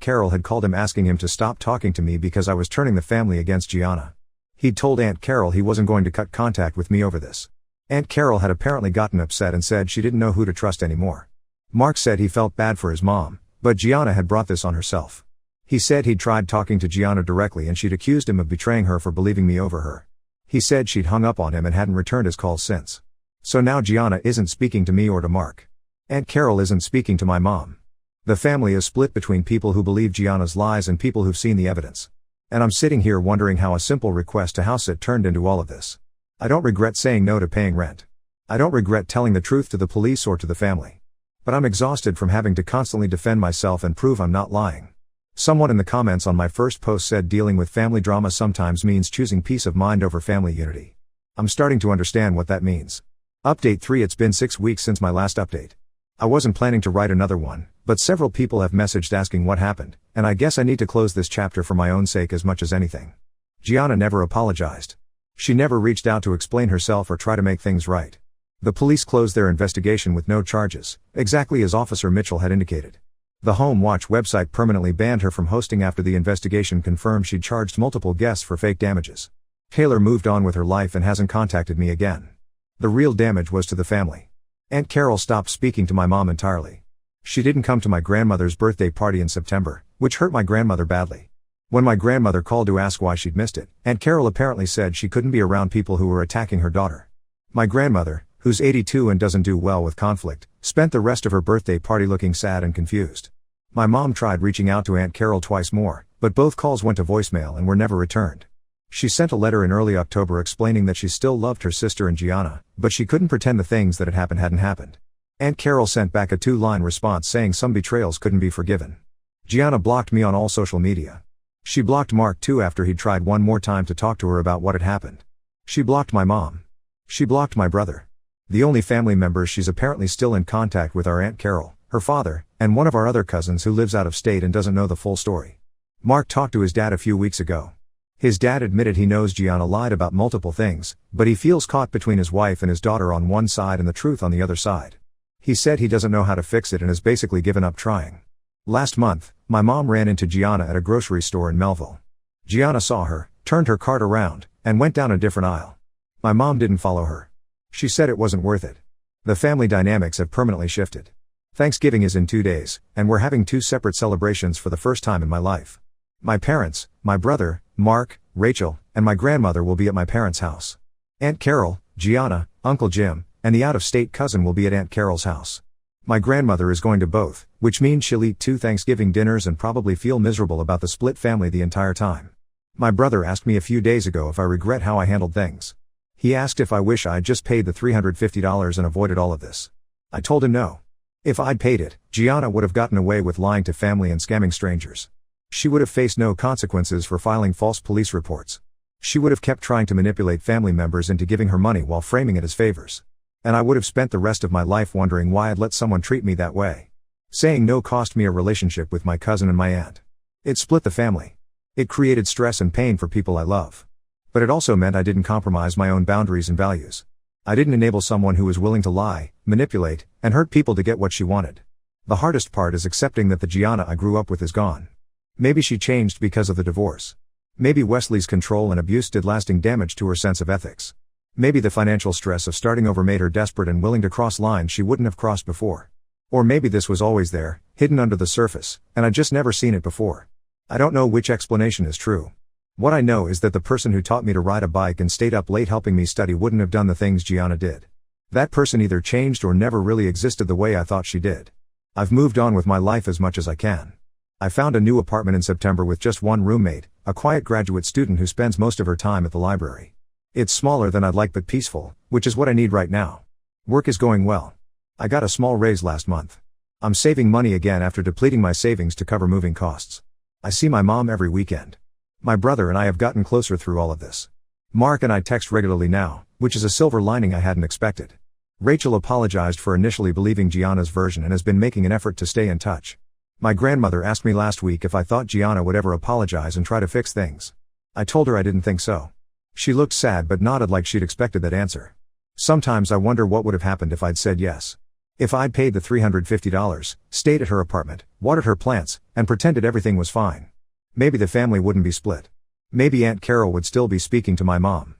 [SPEAKER 1] Carol had called him asking him to stop talking to me because I was turning the family against Gianna. He'd told Aunt Carol he wasn't going to cut contact with me over this. Aunt Carol had apparently gotten upset and said she didn't know who to trust anymore. Mark said he felt bad for his mom, but Gianna had brought this on herself. He said he'd tried talking to Gianna directly and she'd accused him of betraying her for believing me over her. He said she'd hung up on him and hadn't returned his calls since. So now Gianna isn't speaking to me or to Mark. Aunt Carol isn't speaking to my mom. The family is split between people who believe Gianna's lies and people who've seen the evidence. And I'm sitting here wondering how a simple request to house sit turned into all of this. I don't regret saying no to paying rent. I don't regret telling the truth to the police or to the family. But I'm exhausted from having to constantly defend myself and prove I'm not lying. Someone in the comments on my first post said dealing with family drama sometimes means choosing peace of mind over family unity. I'm starting to understand what that means. Update 3. It's been 6 weeks since my last update. I wasn't planning to write another one, but several people have messaged asking what happened, and I guess I need to close this chapter for my own sake as much as anything. Gianna never apologized. She never reached out to explain herself or try to make things right. The police closed their investigation with no charges, exactly as Officer Mitchell had indicated. The Home Watch website permanently banned her from hosting after the investigation confirmed she'd charged multiple guests for fake damages. Taylor moved on with her life and hasn't contacted me again. The real damage was to the family. Aunt Carol stopped speaking to my mom entirely. She didn't come to my grandmother's birthday party in September, which hurt my grandmother badly. When my grandmother called to ask why she'd missed it, Aunt Carol apparently said she couldn't be around people who were attacking her daughter. My grandmother, who's 82 and doesn't do well with conflict, spent the rest of her birthday party looking sad and confused. My mom tried reaching out to Aunt Carol twice more, but both calls went to voicemail and were never returned. She sent a letter in early October explaining that she still loved her sister and Gianna, but she couldn't pretend the things that had happened hadn't happened. Aunt Carol sent back a 2-line response saying some betrayals couldn't be forgiven. Gianna blocked me on all social media. She blocked Mark too after he'd tried one more time to talk to her about what had happened. She blocked my mom. She blocked my brother. The only family members she's apparently still in contact with are Aunt Carol, her father, and one of our other cousins who lives out of state and doesn't know the full story. Mark talked to his dad a few weeks ago. His dad admitted he knows Gianna lied about multiple things, but he feels caught between his wife and his daughter on one side and the truth on the other side. He said he doesn't know how to fix it and has basically given up trying. Last month, my mom ran into Gianna at a grocery store in Melville. Gianna saw her, turned her cart around, and went down a different aisle. My mom didn't follow her. She said it wasn't worth it. The family dynamics have permanently shifted. Thanksgiving is in 2 days, and we're having 2 separate celebrations for the first time in my life. My parents, my brother, Mark, Rachel, and my grandmother will be at my parents' house. Aunt Carol, Gianna, Uncle Jim, and the out-of-state cousin will be at Aunt Carol's house. My grandmother is going to both, which means she'll eat 2 Thanksgiving dinners and probably feel miserable about the split family the entire time. My brother asked me a few days ago if I regret how I handled things. He asked if I wish I'd just paid the $350 and avoided all of this. I told him no. If I'd paid it, Gianna would have gotten away with lying to family and scamming strangers. She would have faced no consequences for filing false police reports. She would have kept trying to manipulate family members into giving her money while framing it as favors. And I would have spent the rest of my life wondering why I'd let someone treat me that way. Saying no cost me a relationship with my cousin and my aunt. It split the family. It created stress and pain for people I love. But it also meant I didn't compromise my own boundaries and values. I didn't enable someone who was willing to lie, manipulate, and hurt people to get what she wanted. The hardest part is accepting that the Gianna I grew up with is gone. Maybe she changed because of the divorce. Maybe Wesley's control and abuse did lasting damage to her sense of ethics. Maybe the financial stress of starting over made her desperate and willing to cross lines she wouldn't have crossed before. Or maybe this was always there, hidden under the surface, and I'd just never seen it before. I don't know which explanation is true. What I know is that the person who taught me to ride a bike and stayed up late helping me study wouldn't have done the things Gianna did. That person either changed or never really existed the way I thought she did. I've moved on with my life as much as I can. I found a new apartment in September with just one roommate, a quiet graduate student who spends most of her time at the library. It's smaller than I'd like but peaceful, which is what I need right now. Work is going well. I got a small raise last month. I'm saving money again after depleting my savings to cover moving costs. I see my mom every weekend. My brother and I have gotten closer through all of this. Mark and I text regularly now, which is a silver lining I hadn't expected. Rachel apologized for initially believing Gianna's version and has been making an effort to stay in touch. My grandmother asked me last week if I thought Gianna would ever apologize and try to fix things. I told her I didn't think so. She looked sad but nodded like she'd expected that answer. Sometimes I wonder what would have happened if I'd said yes. If I'd paid the $350, stayed at her apartment, watered her plants, and pretended everything was fine. Maybe the family wouldn't be split. Maybe Aunt Carol would still be speaking to my mom.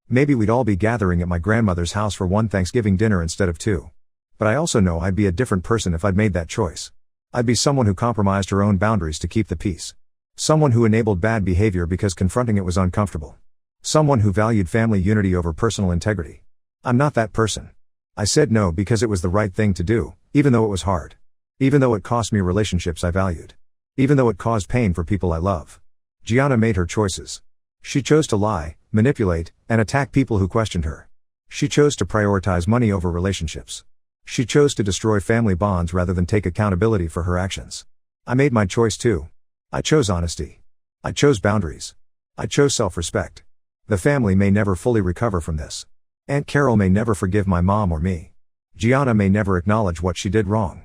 [SPEAKER 1] Maybe we'd all be gathering at my grandmother's house for one Thanksgiving dinner instead of 2. But I also know I'd be a different person if I'd made that choice. I'd be someone who compromised her own boundaries to keep the peace. Someone who enabled bad behavior because confronting it was uncomfortable. Someone who valued family unity over personal integrity. I'm not that person. I said no because it was the right thing to do, even though it was hard. Even though it cost me relationships I valued. Even though it caused pain for people I love. Gianna made her choices. She chose to lie, manipulate, and attack people who questioned her. She chose to prioritize money over relationships. She chose to destroy family bonds rather than take accountability for her actions. I made my choice too. I chose honesty. I chose boundaries. I chose self-respect. The family may never fully recover from this. Aunt Carol may never forgive my mom or me. Gianna may never acknowledge what she did wrong.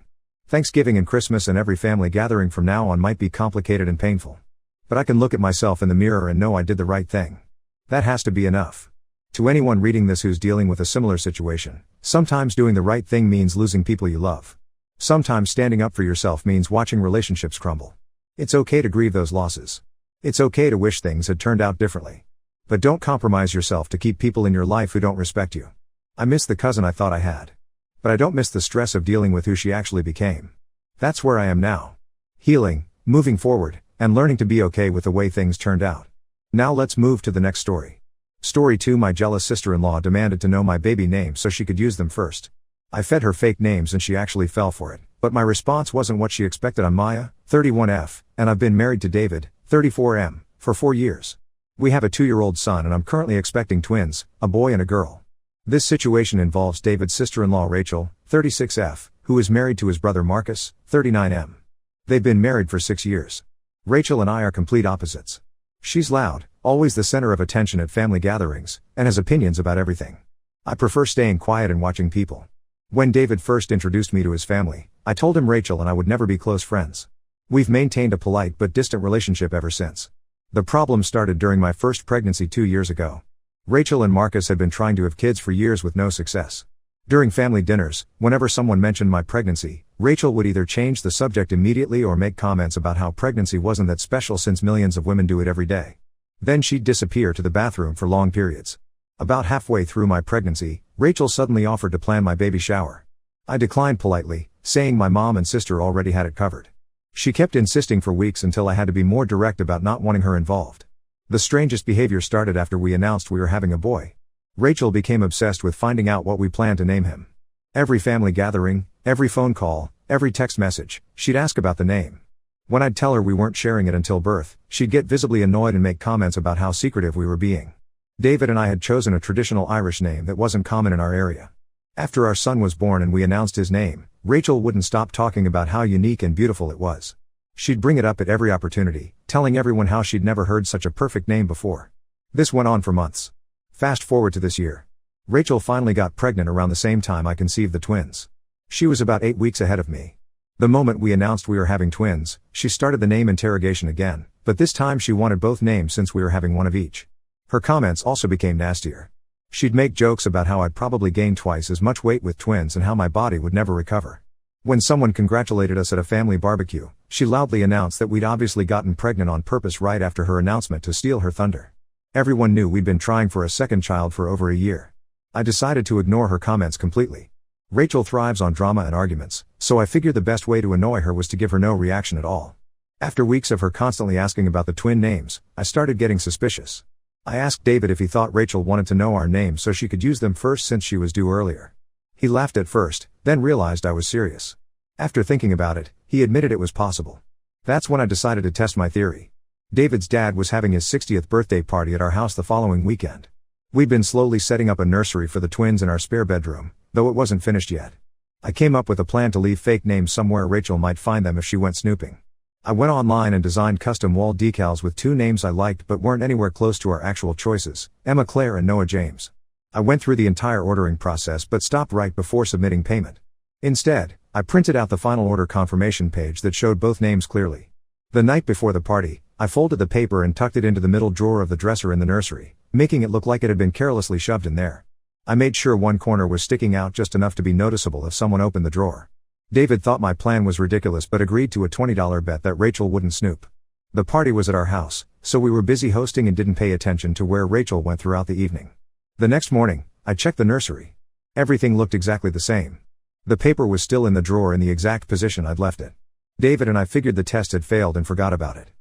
[SPEAKER 1] Thanksgiving and Christmas and every family gathering from now on might be complicated and painful. But I can look at myself in the mirror and know I did the right thing. That has to be enough. To anyone reading this who's dealing with a similar situation, sometimes doing the right thing means losing people you love. Sometimes standing up for yourself means watching relationships crumble. It's okay to grieve those losses. It's okay to wish things had turned out differently. But don't compromise yourself to keep people in your life who don't respect you. I miss the cousin I thought I had. But I don't miss the stress of dealing with who she actually became. That's where I am now. Healing, moving forward, and learning to be okay with the way things turned out. Now let's move to the next story. Story 2. My jealous sister-in-law demanded to know my baby names so she could use them first. I fed her fake names and she actually fell for it, but my response wasn't what she expected. I'm Maya, 31F, and I've been married to David, 34M, for 4 years. We have a 2-year-old son and I'm currently expecting twins, a boy and a girl. This situation involves David's sister-in-law Rachel, 36F, who is married to his brother Marcus, 39M. They've been married for 6 years. Rachel and I are complete opposites. She's loud, always the center of attention at family gatherings, and has opinions about everything. I prefer staying quiet and watching people. When David first introduced me to his family, I told him Rachel and I would never be close friends. We've maintained a polite but distant relationship ever since. The problem started during my first pregnancy 2 years ago. Rachel and Marcus had been trying to have kids for years with no success. During family dinners, whenever someone mentioned my pregnancy, Rachel would either change the subject immediately or make comments about how pregnancy wasn't that special since millions of women do it every day. Then she'd disappear to the bathroom for long periods. About halfway through my pregnancy, Rachel suddenly offered to plan my baby shower. I declined politely, saying my mom and sister already had it covered. She kept insisting for weeks until I had to be more direct about not wanting her involved. The strangest behavior started after we announced we were having a boy. Rachel became obsessed with finding out what we planned to name him. Every family gathering, every phone call, every text message, she'd ask about the name. When I'd tell her we weren't sharing it until birth, she'd get visibly annoyed and make comments about how secretive we were being. David and I had chosen a traditional Irish name that wasn't common in our area. After our son was born and we announced his name, Rachel wouldn't stop talking about how unique and beautiful it was. She'd bring it up at every opportunity, telling everyone how she'd never heard such a perfect name before. This went on for months. Fast forward to this year. Rachel finally got pregnant around the same time I conceived the twins. She was about 8 weeks ahead of me. The moment we announced we were having twins, she started the name interrogation again, but this time she wanted both names since we were having one of each. Her comments also became nastier. She'd make jokes about how I'd probably gain twice as much weight with twins and how my body would never recover. When someone congratulated us at a family barbecue, she loudly announced that we'd obviously gotten pregnant on purpose right after her announcement to steal her thunder. Everyone knew we'd been trying for a second child for over a year. I decided to ignore her comments completely. Rachel thrives on drama and arguments, so I figured the best way to annoy her was to give her no reaction at all. After weeks of her constantly asking about the twin names, I started getting suspicious. I asked David if he thought Rachel wanted to know our names so she could use them first since she was due earlier. He laughed at first, then realized I was serious. After thinking about it, he admitted it was possible. That's when I decided to test my theory. David's dad was having his 60th birthday party at our house the following weekend. We'd been slowly setting up a nursery for the twins in our spare bedroom, though it wasn't finished yet. I came up with a plan to leave fake names somewhere Rachel might find them if she went snooping. I went online and designed custom wall decals with 2 names I liked but weren't anywhere close to our actual choices, Emma Claire and Noah James. I went through the entire ordering process but stopped right before submitting payment. Instead, I printed out the final order confirmation page that showed both names clearly. The night before the party, I folded the paper and tucked it into the middle drawer of the dresser in the nursery, making it look like it had been carelessly shoved in there. I made sure one corner was sticking out just enough to be noticeable if someone opened the drawer. David thought my plan was ridiculous but agreed to a $20 bet that Rachel wouldn't snoop. The party was at our house, so we were busy hosting and didn't pay attention to where Rachel went throughout the evening. The next morning, I checked the nursery. Everything looked exactly the same. The paper was still in the drawer in the exact position I'd left it. David and I figured the test had failed and forgot about it.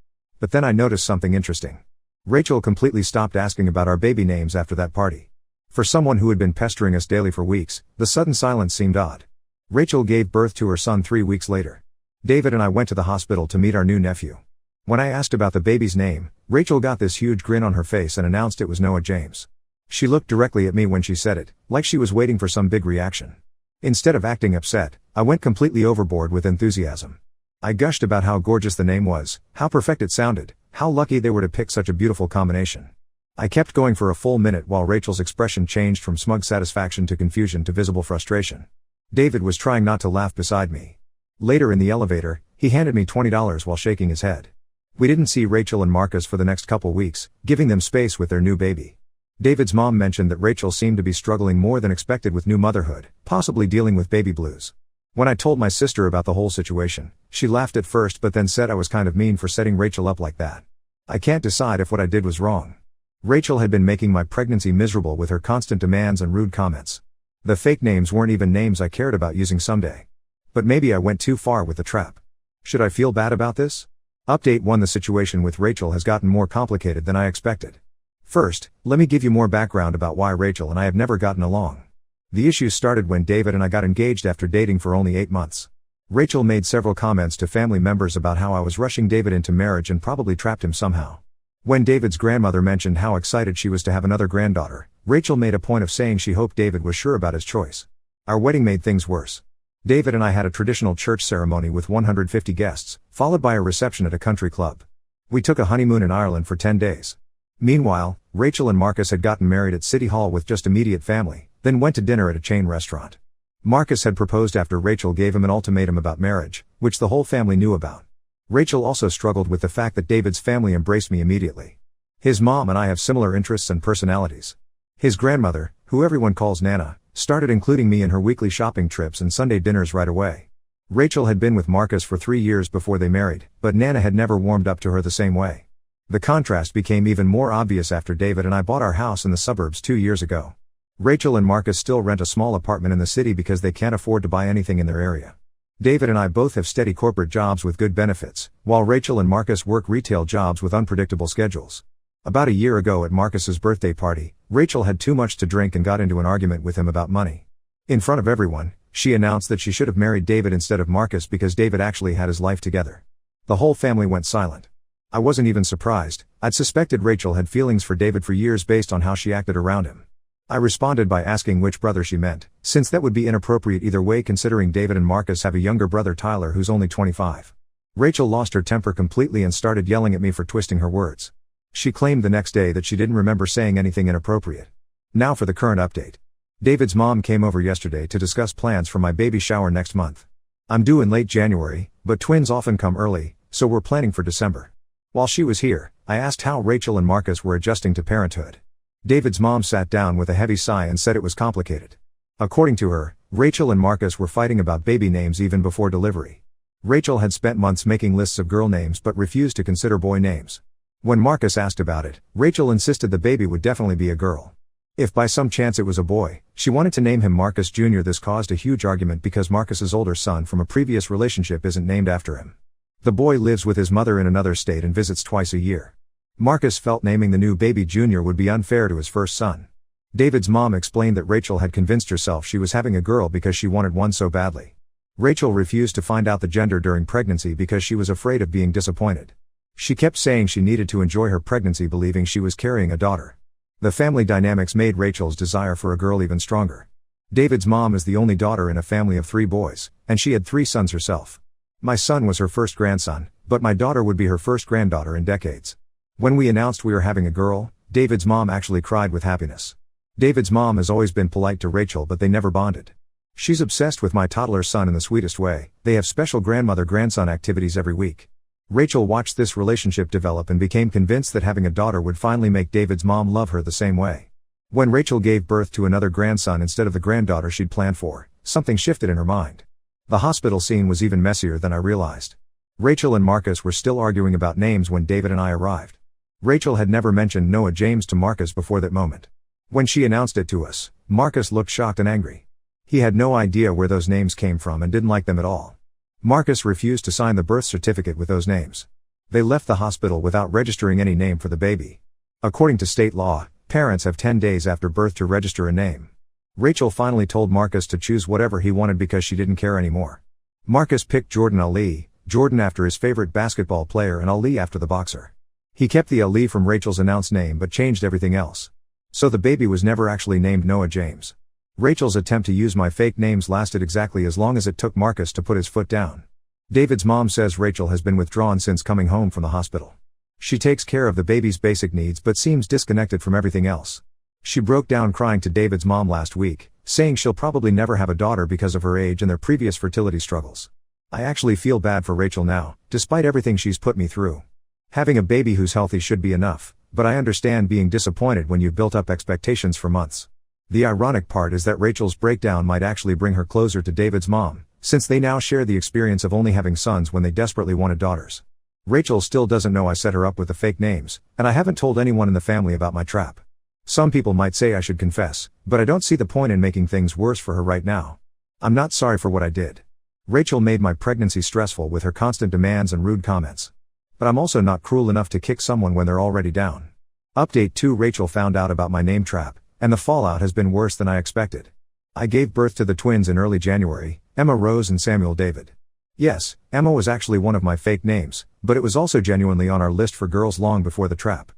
[SPEAKER 1] But then I noticed something interesting. Rachel completely stopped asking about our baby names after that party. For someone who had been pestering us daily for weeks, the sudden silence seemed odd. Rachel gave birth to her son 3 weeks later. David and I went to the hospital to meet our new nephew. When I asked about the baby's name, Rachel got this huge grin on her face and announced it was Noah James. She looked directly at me when she said it, like she was waiting for some big reaction. Instead of acting upset, I went completely overboard with enthusiasm. I gushed about how gorgeous the name was, how perfect it sounded, how lucky they were to pick such a beautiful combination. I kept going for a full minute while Rachel's expression changed from smug satisfaction to confusion to visible frustration. David was trying not to laugh beside me. Later in the elevator, he handed me $20 while shaking his head. We didn't see Rachel and Marcus for the next couple weeks, giving them space with their new baby. David's mom mentioned that Rachel seemed to be struggling more than expected with new motherhood, possibly dealing with baby blues. When I told my sister about the whole situation, she laughed at first but then said I was kind of mean for setting Rachel up like that. I can't decide if what I did was wrong. Rachel had been making my pregnancy miserable with her constant demands and rude comments. The fake names weren't even names I cared about using someday. But maybe I went too far with the trap. Should I feel bad about this? Update 1: The situation with Rachel has gotten more complicated than I expected. First, let me give you more background about why Rachel and I have never gotten along. The issues started when David and I got engaged after dating for only 8 months. Rachel made several comments to family members about how I was rushing David into marriage and probably trapped him somehow. When David's grandmother mentioned how excited she was to have another granddaughter, Rachel made a point of saying she hoped David was sure about his choice. Our wedding made things worse. David and I had a traditional church ceremony with 150 guests, followed by a reception at a country club. We took a honeymoon in Ireland for 10 days. Meanwhile, Rachel and Marcus had gotten married at City Hall with just immediate family, then went to dinner at a chain restaurant. Marcus had proposed after Rachel gave him an ultimatum about marriage, which the whole family knew about. Rachel also struggled with the fact that David's family embraced me immediately. His mom and I have similar interests and personalities. His grandmother, who everyone calls Nana, started including me in her weekly shopping trips and Sunday dinners right away. Rachel had been with Marcus for 3 years before they married, but Nana had never warmed up to her the same way. The contrast became even more obvious after David and I bought our house in the suburbs 2 years ago. Rachel and Marcus still rent a small apartment in the city because they can't afford to buy anything in their area. David and I both have steady corporate jobs with good benefits, while Rachel and Marcus work retail jobs with unpredictable schedules. About a year ago at Marcus's birthday party, Rachel had too much to drink and got into an argument with him about money. In front of everyone, she announced that she should have married David instead of Marcus because David actually had his life together. The whole family went silent. I wasn't even surprised. I'd suspected Rachel had feelings for David for years based on how she acted around him. I responded by asking which brother she meant, since that would be inappropriate either way considering David and Marcus have a younger brother Tyler who's only 25. Rachel lost her temper completely and started yelling at me for twisting her words. She claimed the next day that she didn't remember saying anything inappropriate. Now for the current update. David's mom came over yesterday to discuss plans for my baby shower next month. I'm due in late January, but twins often come early, so we're planning for December. While she was here, I asked how Rachel and Marcus were adjusting to parenthood. David's mom sat down with a heavy sigh and said it was complicated. According to her, Rachel and Marcus were fighting about baby names even before delivery. Rachel had spent months making lists of girl names but refused to consider boy names. When Marcus asked about it, Rachel insisted the baby would definitely be a girl. If by some chance it was a boy, she wanted to name him Marcus Jr. This caused a huge argument because Marcus's older son from a previous relationship isn't named after him. The boy lives with his mother in another state and visits twice a year. Marcus felt naming the new baby Junior would be unfair to his first son. David's mom explained that Rachel had convinced herself she was having a girl because she wanted one so badly. Rachel refused to find out the gender during pregnancy because she was afraid of being disappointed. She kept saying she needed to enjoy her pregnancy believing she was carrying a daughter. The family dynamics made Rachel's desire for a girl even stronger. David's mom is the only daughter in a family of 3 boys, and she had 3 sons herself. My son was her first grandson, but my daughter would be her first granddaughter in decades. When we announced we were having a girl, David's mom actually cried with happiness. David's mom has always been polite to Rachel but they never bonded. She's obsessed with my toddler son in the sweetest way. They have special grandmother-grandson activities every week. Rachel watched this relationship develop and became convinced that having a daughter would finally make David's mom love her the same way. When Rachel gave birth to another grandson instead of the granddaughter she'd planned for, something shifted in her mind. The hospital scene was even messier than I realized. Rachel and Marcus were still arguing about names when David and I arrived. Rachel had never mentioned Noah James to Marcus before that moment. When she announced it to us, Marcus looked shocked and angry. He had no idea where those names came from and didn't like them at all. Marcus refused to sign the birth certificate with those names. They left the hospital without registering any name for the baby. According to state law, parents have 10 days after birth to register a name. Rachel finally told Marcus to choose whatever he wanted because she didn't care anymore. Marcus picked Jordan Ali, Jordan after his favorite basketball player and Ali after the boxer. He kept the Ali from Rachel's announced name but changed everything else. So the baby was never actually named Noah James. Rachel's attempt to use my fake names lasted exactly as long as it took Marcus to put his foot down. David's mom says Rachel has been withdrawn since coming home from the hospital. She takes care of the baby's basic needs but seems disconnected from everything else. She broke down crying to David's mom last week, saying she'll probably never have a daughter because of her age and their previous fertility struggles. I actually feel bad for Rachel now, despite everything she's put me through. Having a baby who's healthy should be enough, but I understand being disappointed when you've built up expectations for months. The ironic part is that Rachel's breakdown might actually bring her closer to David's mom, since they now share the experience of only having sons when they desperately wanted daughters. Rachel still doesn't know I set her up with the fake names, and I haven't told anyone in the family about my trap. Some people might say I should confess, but I don't see the point in making things worse for her right now. I'm not sorry for what I did. Rachel made my pregnancy stressful with her constant demands and rude comments. But I'm also not cruel enough to kick someone when they're already down. Update 2: Rachel found out about my name trap, and the fallout has been worse than I expected. I gave birth to the twins in early January, Emma Rose and Samuel David. Yes, Emma was actually one of my fake names, but it was also genuinely on our list for girls long before the trap.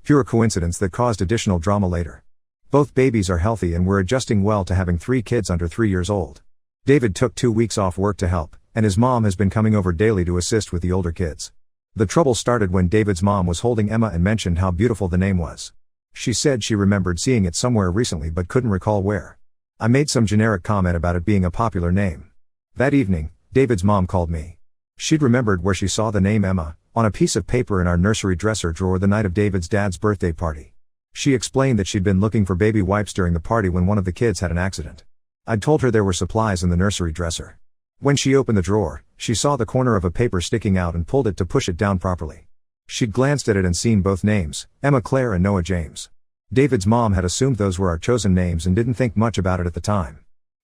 [SPEAKER 1] Pure coincidence that caused additional drama later. Both babies are healthy and we're adjusting well to having 3 kids under 3 years old. David took 2 weeks off work to help, and his mom has been coming over daily to assist with the older kids. The trouble started when David's mom was holding Emma and mentioned how beautiful the name was. She said she remembered seeing it somewhere recently but couldn't recall where. I made some generic comment about it being a popular name. That evening, David's mom called me. She'd remembered where she saw the name Emma, on a piece of paper in our nursery dresser drawer the night of David's dad's birthday party. She explained that she'd been looking for baby wipes during the party when one of the kids had an accident. I'd told her there were supplies in the nursery dresser. When she opened the drawer, she saw the corner of a paper sticking out and pulled it to push it down properly. She'd glanced at it and seen both names, Emma Claire and Noah James. David's mom had assumed those were our chosen names and didn't think much about it at the time.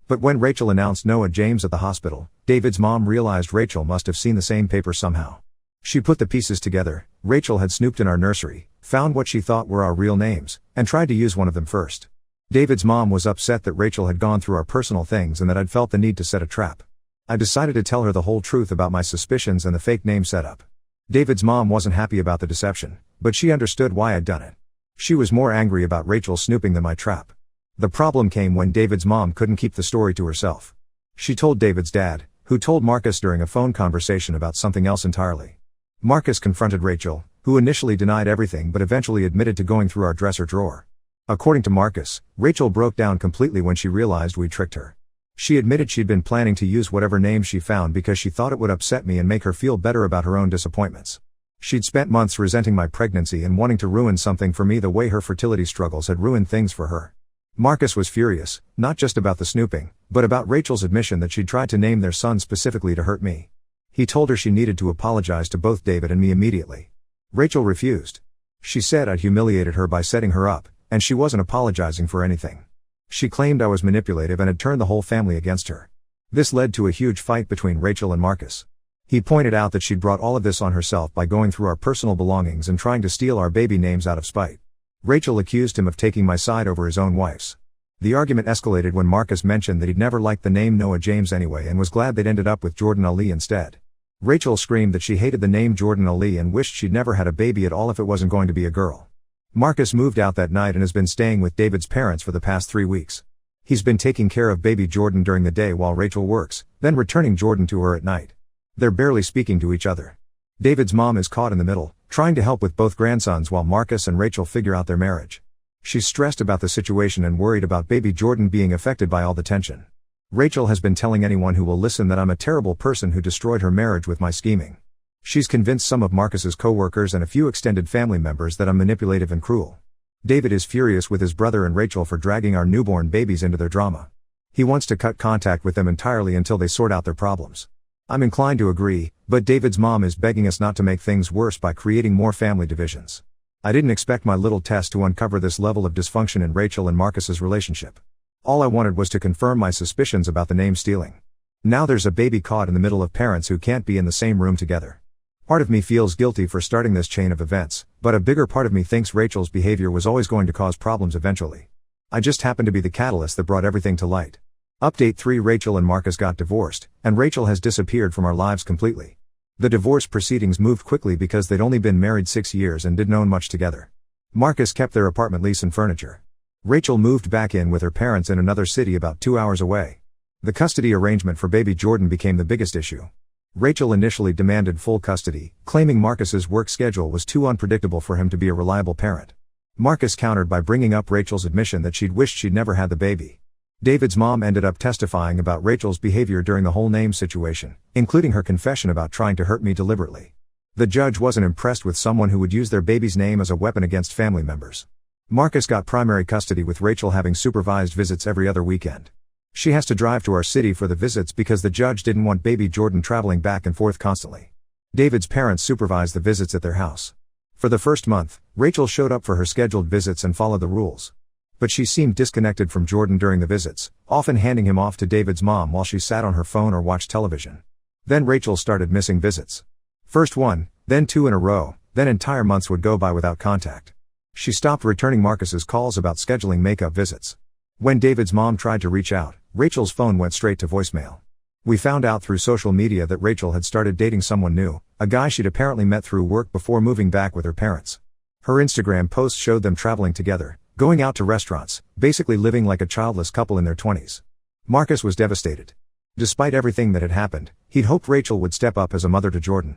[SPEAKER 1] But when Rachel announced Noah James at the hospital, David's mom realized Rachel must have seen the same paper somehow. She put the pieces together. Rachel had snooped in our nursery, found what she thought were our real names, and tried to use one of them first. David's mom was upset that Rachel had gone through our personal things and that I'd felt the need to set a trap. I decided to tell her the whole truth about my suspicions and the fake name setup. David's mom wasn't happy about the deception, but she understood why I'd done it. She was more angry about Rachel snooping than my trap. The problem came when David's mom couldn't keep the story to herself. She told David's dad, who told Marcus during a phone conversation about something else entirely. Marcus confronted Rachel, who initially denied everything but eventually admitted to going through our dresser drawer. According to Marcus, Rachel broke down completely when she realized we'd tricked her. She admitted she'd been planning to use whatever name she found because she thought it would upset me and make her feel better about her own disappointments. She'd spent months resenting my pregnancy and wanting to ruin something for me the way her fertility struggles had ruined things for her. Marcus was furious, not just about the snooping, but about Rachel's admission that she'd tried to name their son specifically to hurt me. He told her she needed to apologize to both David and me immediately. Rachel refused. She said I'd humiliated her by setting her up, and she wasn't apologizing for anything. She claimed I was manipulative and had turned the whole family against her. This led to a huge fight between Rachel and Marcus. He pointed out that she'd brought all of this on herself by going through our personal belongings and trying to steal our baby names out of spite. Rachel accused him of taking my side over his own wife's. The argument escalated when Marcus mentioned that he'd never liked the name Noah James anyway and was glad they'd ended up with Jordan Ali instead. Rachel screamed that she hated the name Jordan Ali and wished she'd never had a baby at all if it wasn't going to be a girl. Marcus moved out that night and has been staying with David's parents for the past 3 weeks. He's been taking care of baby Jordan during the day while Rachel works, then returning Jordan to her at night. They're barely speaking to each other. David's mom is caught in the middle, trying to help with both grandsons while Marcus and Rachel figure out their marriage. She's stressed about the situation and worried about baby Jordan being affected by all the tension. Rachel has been telling anyone who will listen that I'm a terrible person who destroyed her marriage with my scheming. She's convinced some of Marcus's co-workers and a few extended family members that I'm manipulative and cruel. David is furious with his brother and Rachel for dragging our newborn babies into their drama. He wants to cut contact with them entirely until they sort out their problems. I'm inclined to agree, but David's mom is begging us not to make things worse by creating more family divisions. I didn't expect my little test to uncover this level of dysfunction in Rachel and Marcus's relationship. All I wanted was to confirm my suspicions about the name stealing. Now there's a baby caught in the middle of parents who can't be in the same room together. Part of me feels guilty for starting this chain of events, but a bigger part of me thinks Rachel's behavior was always going to cause problems eventually. I just happened to be the catalyst that brought everything to light. Update 3: Rachel and Marcus got divorced, and Rachel has disappeared from our lives completely. The divorce proceedings moved quickly because they'd only been married 6 years and didn't own much together. Marcus kept their apartment lease and furniture. Rachel moved back in with her parents in another city about 2 hours away. The custody arrangement for baby Jordan became the biggest issue. Rachel initially demanded full custody, claiming Marcus's work schedule was too unpredictable for him to be a reliable parent. Marcus countered by bringing up Rachel's admission that she'd wished she'd never had the baby. David's mom ended up testifying about Rachel's behavior during the whole name situation, including her confession about trying to hurt me deliberately. The judge wasn't impressed with someone who would use their baby's name as a weapon against family members. Marcus got primary custody with Rachel having supervised visits every other weekend. She has to drive to our city for the visits because the judge didn't want baby Jordan traveling back and forth constantly. David's parents supervised the visits at their house. For the first month, Rachel showed up for her scheduled visits and followed the rules. But she seemed disconnected from Jordan during the visits, often handing him off to David's mom while she sat on her phone or watched television. Then Rachel started missing visits. First one, then 2 in a row, then entire months would go by without contact. She stopped returning Marcus's calls about scheduling makeup visits. When David's mom tried to reach out, Rachel's phone went straight to voicemail. We found out through social media that Rachel had started dating someone new, a guy she'd apparently met through work before moving back with her parents. Her Instagram posts showed them traveling together, going out to restaurants, basically living like a childless couple in their 20s. Marcus was devastated. Despite everything that had happened, he'd hoped Rachel would step up as a mother to Jordan.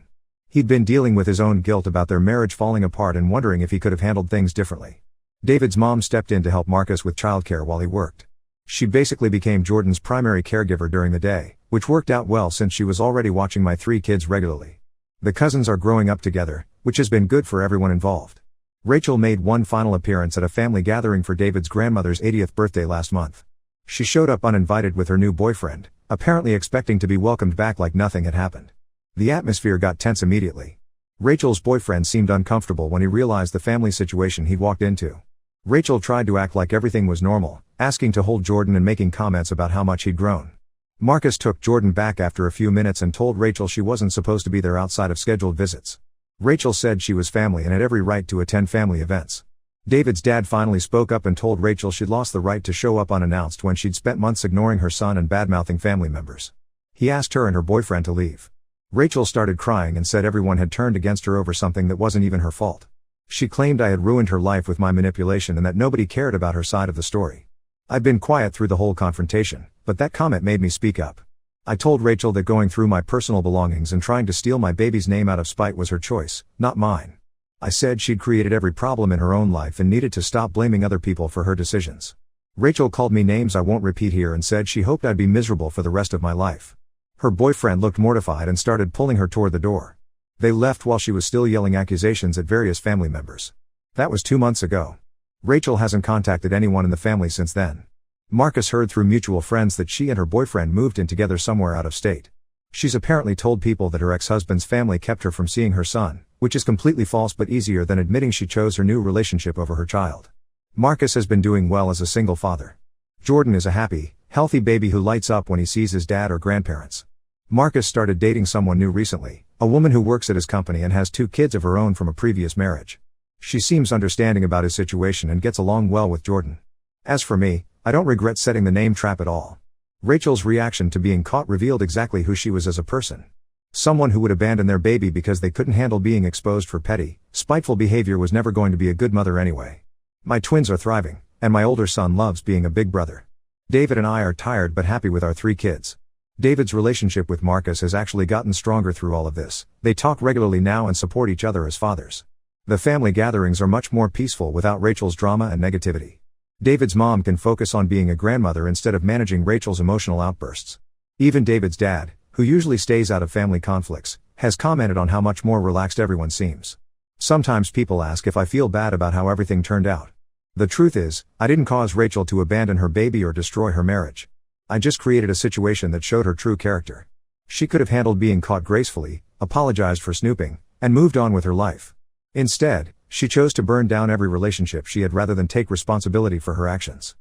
[SPEAKER 1] He'd been dealing with his own guilt about their marriage falling apart and wondering if he could have handled things differently. David's mom stepped in to help Marcus with childcare while he worked. She basically became Jordan's primary caregiver during the day, which worked out well since she was already watching my 3 kids regularly. The cousins are growing up together, which has been good for everyone involved. Rachel made one final appearance at a family gathering for David's grandmother's 80th birthday last month. She showed up uninvited with her new boyfriend, apparently expecting to be welcomed back like nothing had happened. The atmosphere got tense immediately. Rachel's boyfriend seemed uncomfortable when he realized the family situation he'd walked into. Rachel tried to act like everything was normal, asking to hold Jordan and making comments about how much he'd grown. Marcus took Jordan back after a few minutes and told Rachel she wasn't supposed to be there outside of scheduled visits. Rachel said she was family and had every right to attend family events. David's dad finally spoke up and told Rachel she'd lost the right to show up unannounced when she'd spent months ignoring her son and badmouthing family members. He asked her and her boyfriend to leave. Rachel started crying and said everyone had turned against her over something that wasn't even her fault. She claimed I had ruined her life with my manipulation and that nobody cared about her side of the story. I'd been quiet through the whole confrontation, but that comment made me speak up. I told Rachel that going through my personal belongings and trying to steal my baby's name out of spite was her choice, not mine. I said she'd created every problem in her own life and needed to stop blaming other people for her decisions. Rachel called me names I won't repeat here and said she hoped I'd be miserable for the rest of my life. Her boyfriend looked mortified and started pulling her toward the door. They left while she was still yelling accusations at various family members. That was 2 months ago. Rachel hasn't contacted anyone in the family since then. Marcus heard through mutual friends that she and her boyfriend moved in together somewhere out of state. She's apparently told people that her ex-husband's family kept her from seeing her son, which is completely false but easier than admitting she chose her new relationship over her child. Marcus has been doing well as a single father. Jordan is a happy, healthy baby who lights up when he sees his dad or grandparents. Marcus started dating someone new recently, a woman who works at his company and has 2 kids of her own from a previous marriage. She seems understanding about his situation and gets along well with Jordan. As for me, I don't regret setting the name trap at all. Rachel's reaction to being caught revealed exactly who she was as a person. Someone who would abandon their baby because they couldn't handle being exposed for petty, spiteful behavior was never going to be a good mother anyway. My twins are thriving, and my older son loves being a big brother. David and I are tired but happy with our 3 kids. David's relationship with Marcus has actually gotten stronger through all of this. They talk regularly now and support each other as fathers. The family gatherings are much more peaceful without Rachel's drama and negativity. David's mom can focus on being a grandmother instead of managing Rachel's emotional outbursts. Even David's dad, who usually stays out of family conflicts, has commented on how much more relaxed everyone seems. Sometimes people ask if I feel bad about how everything turned out. The truth is, I didn't cause Rachel to abandon her baby or destroy her marriage. I just created a situation that showed her true character. She could have handled being caught gracefully, apologized for snooping, and moved on with her life. Instead, she chose to burn down every relationship she had rather than take responsibility for her actions.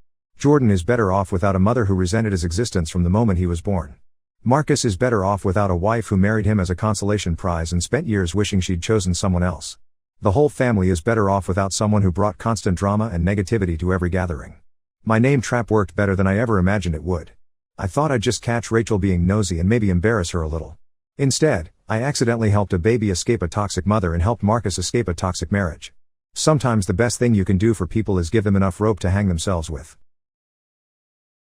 [SPEAKER 1] Jordan is better off without a mother who resented his existence from the moment he was born. Marcus is better off without a wife who married him as a consolation prize and spent years wishing she'd chosen someone else. The whole family is better off without someone who brought constant drama and negativity to every gathering. My name trap worked better than I ever imagined it would. I thought I'd just catch Rachel being nosy and maybe embarrass her a little. Instead, I accidentally helped a baby escape a toxic mother and helped Marcus escape a toxic marriage. Sometimes the best thing you can do for people is give them enough rope to hang themselves with.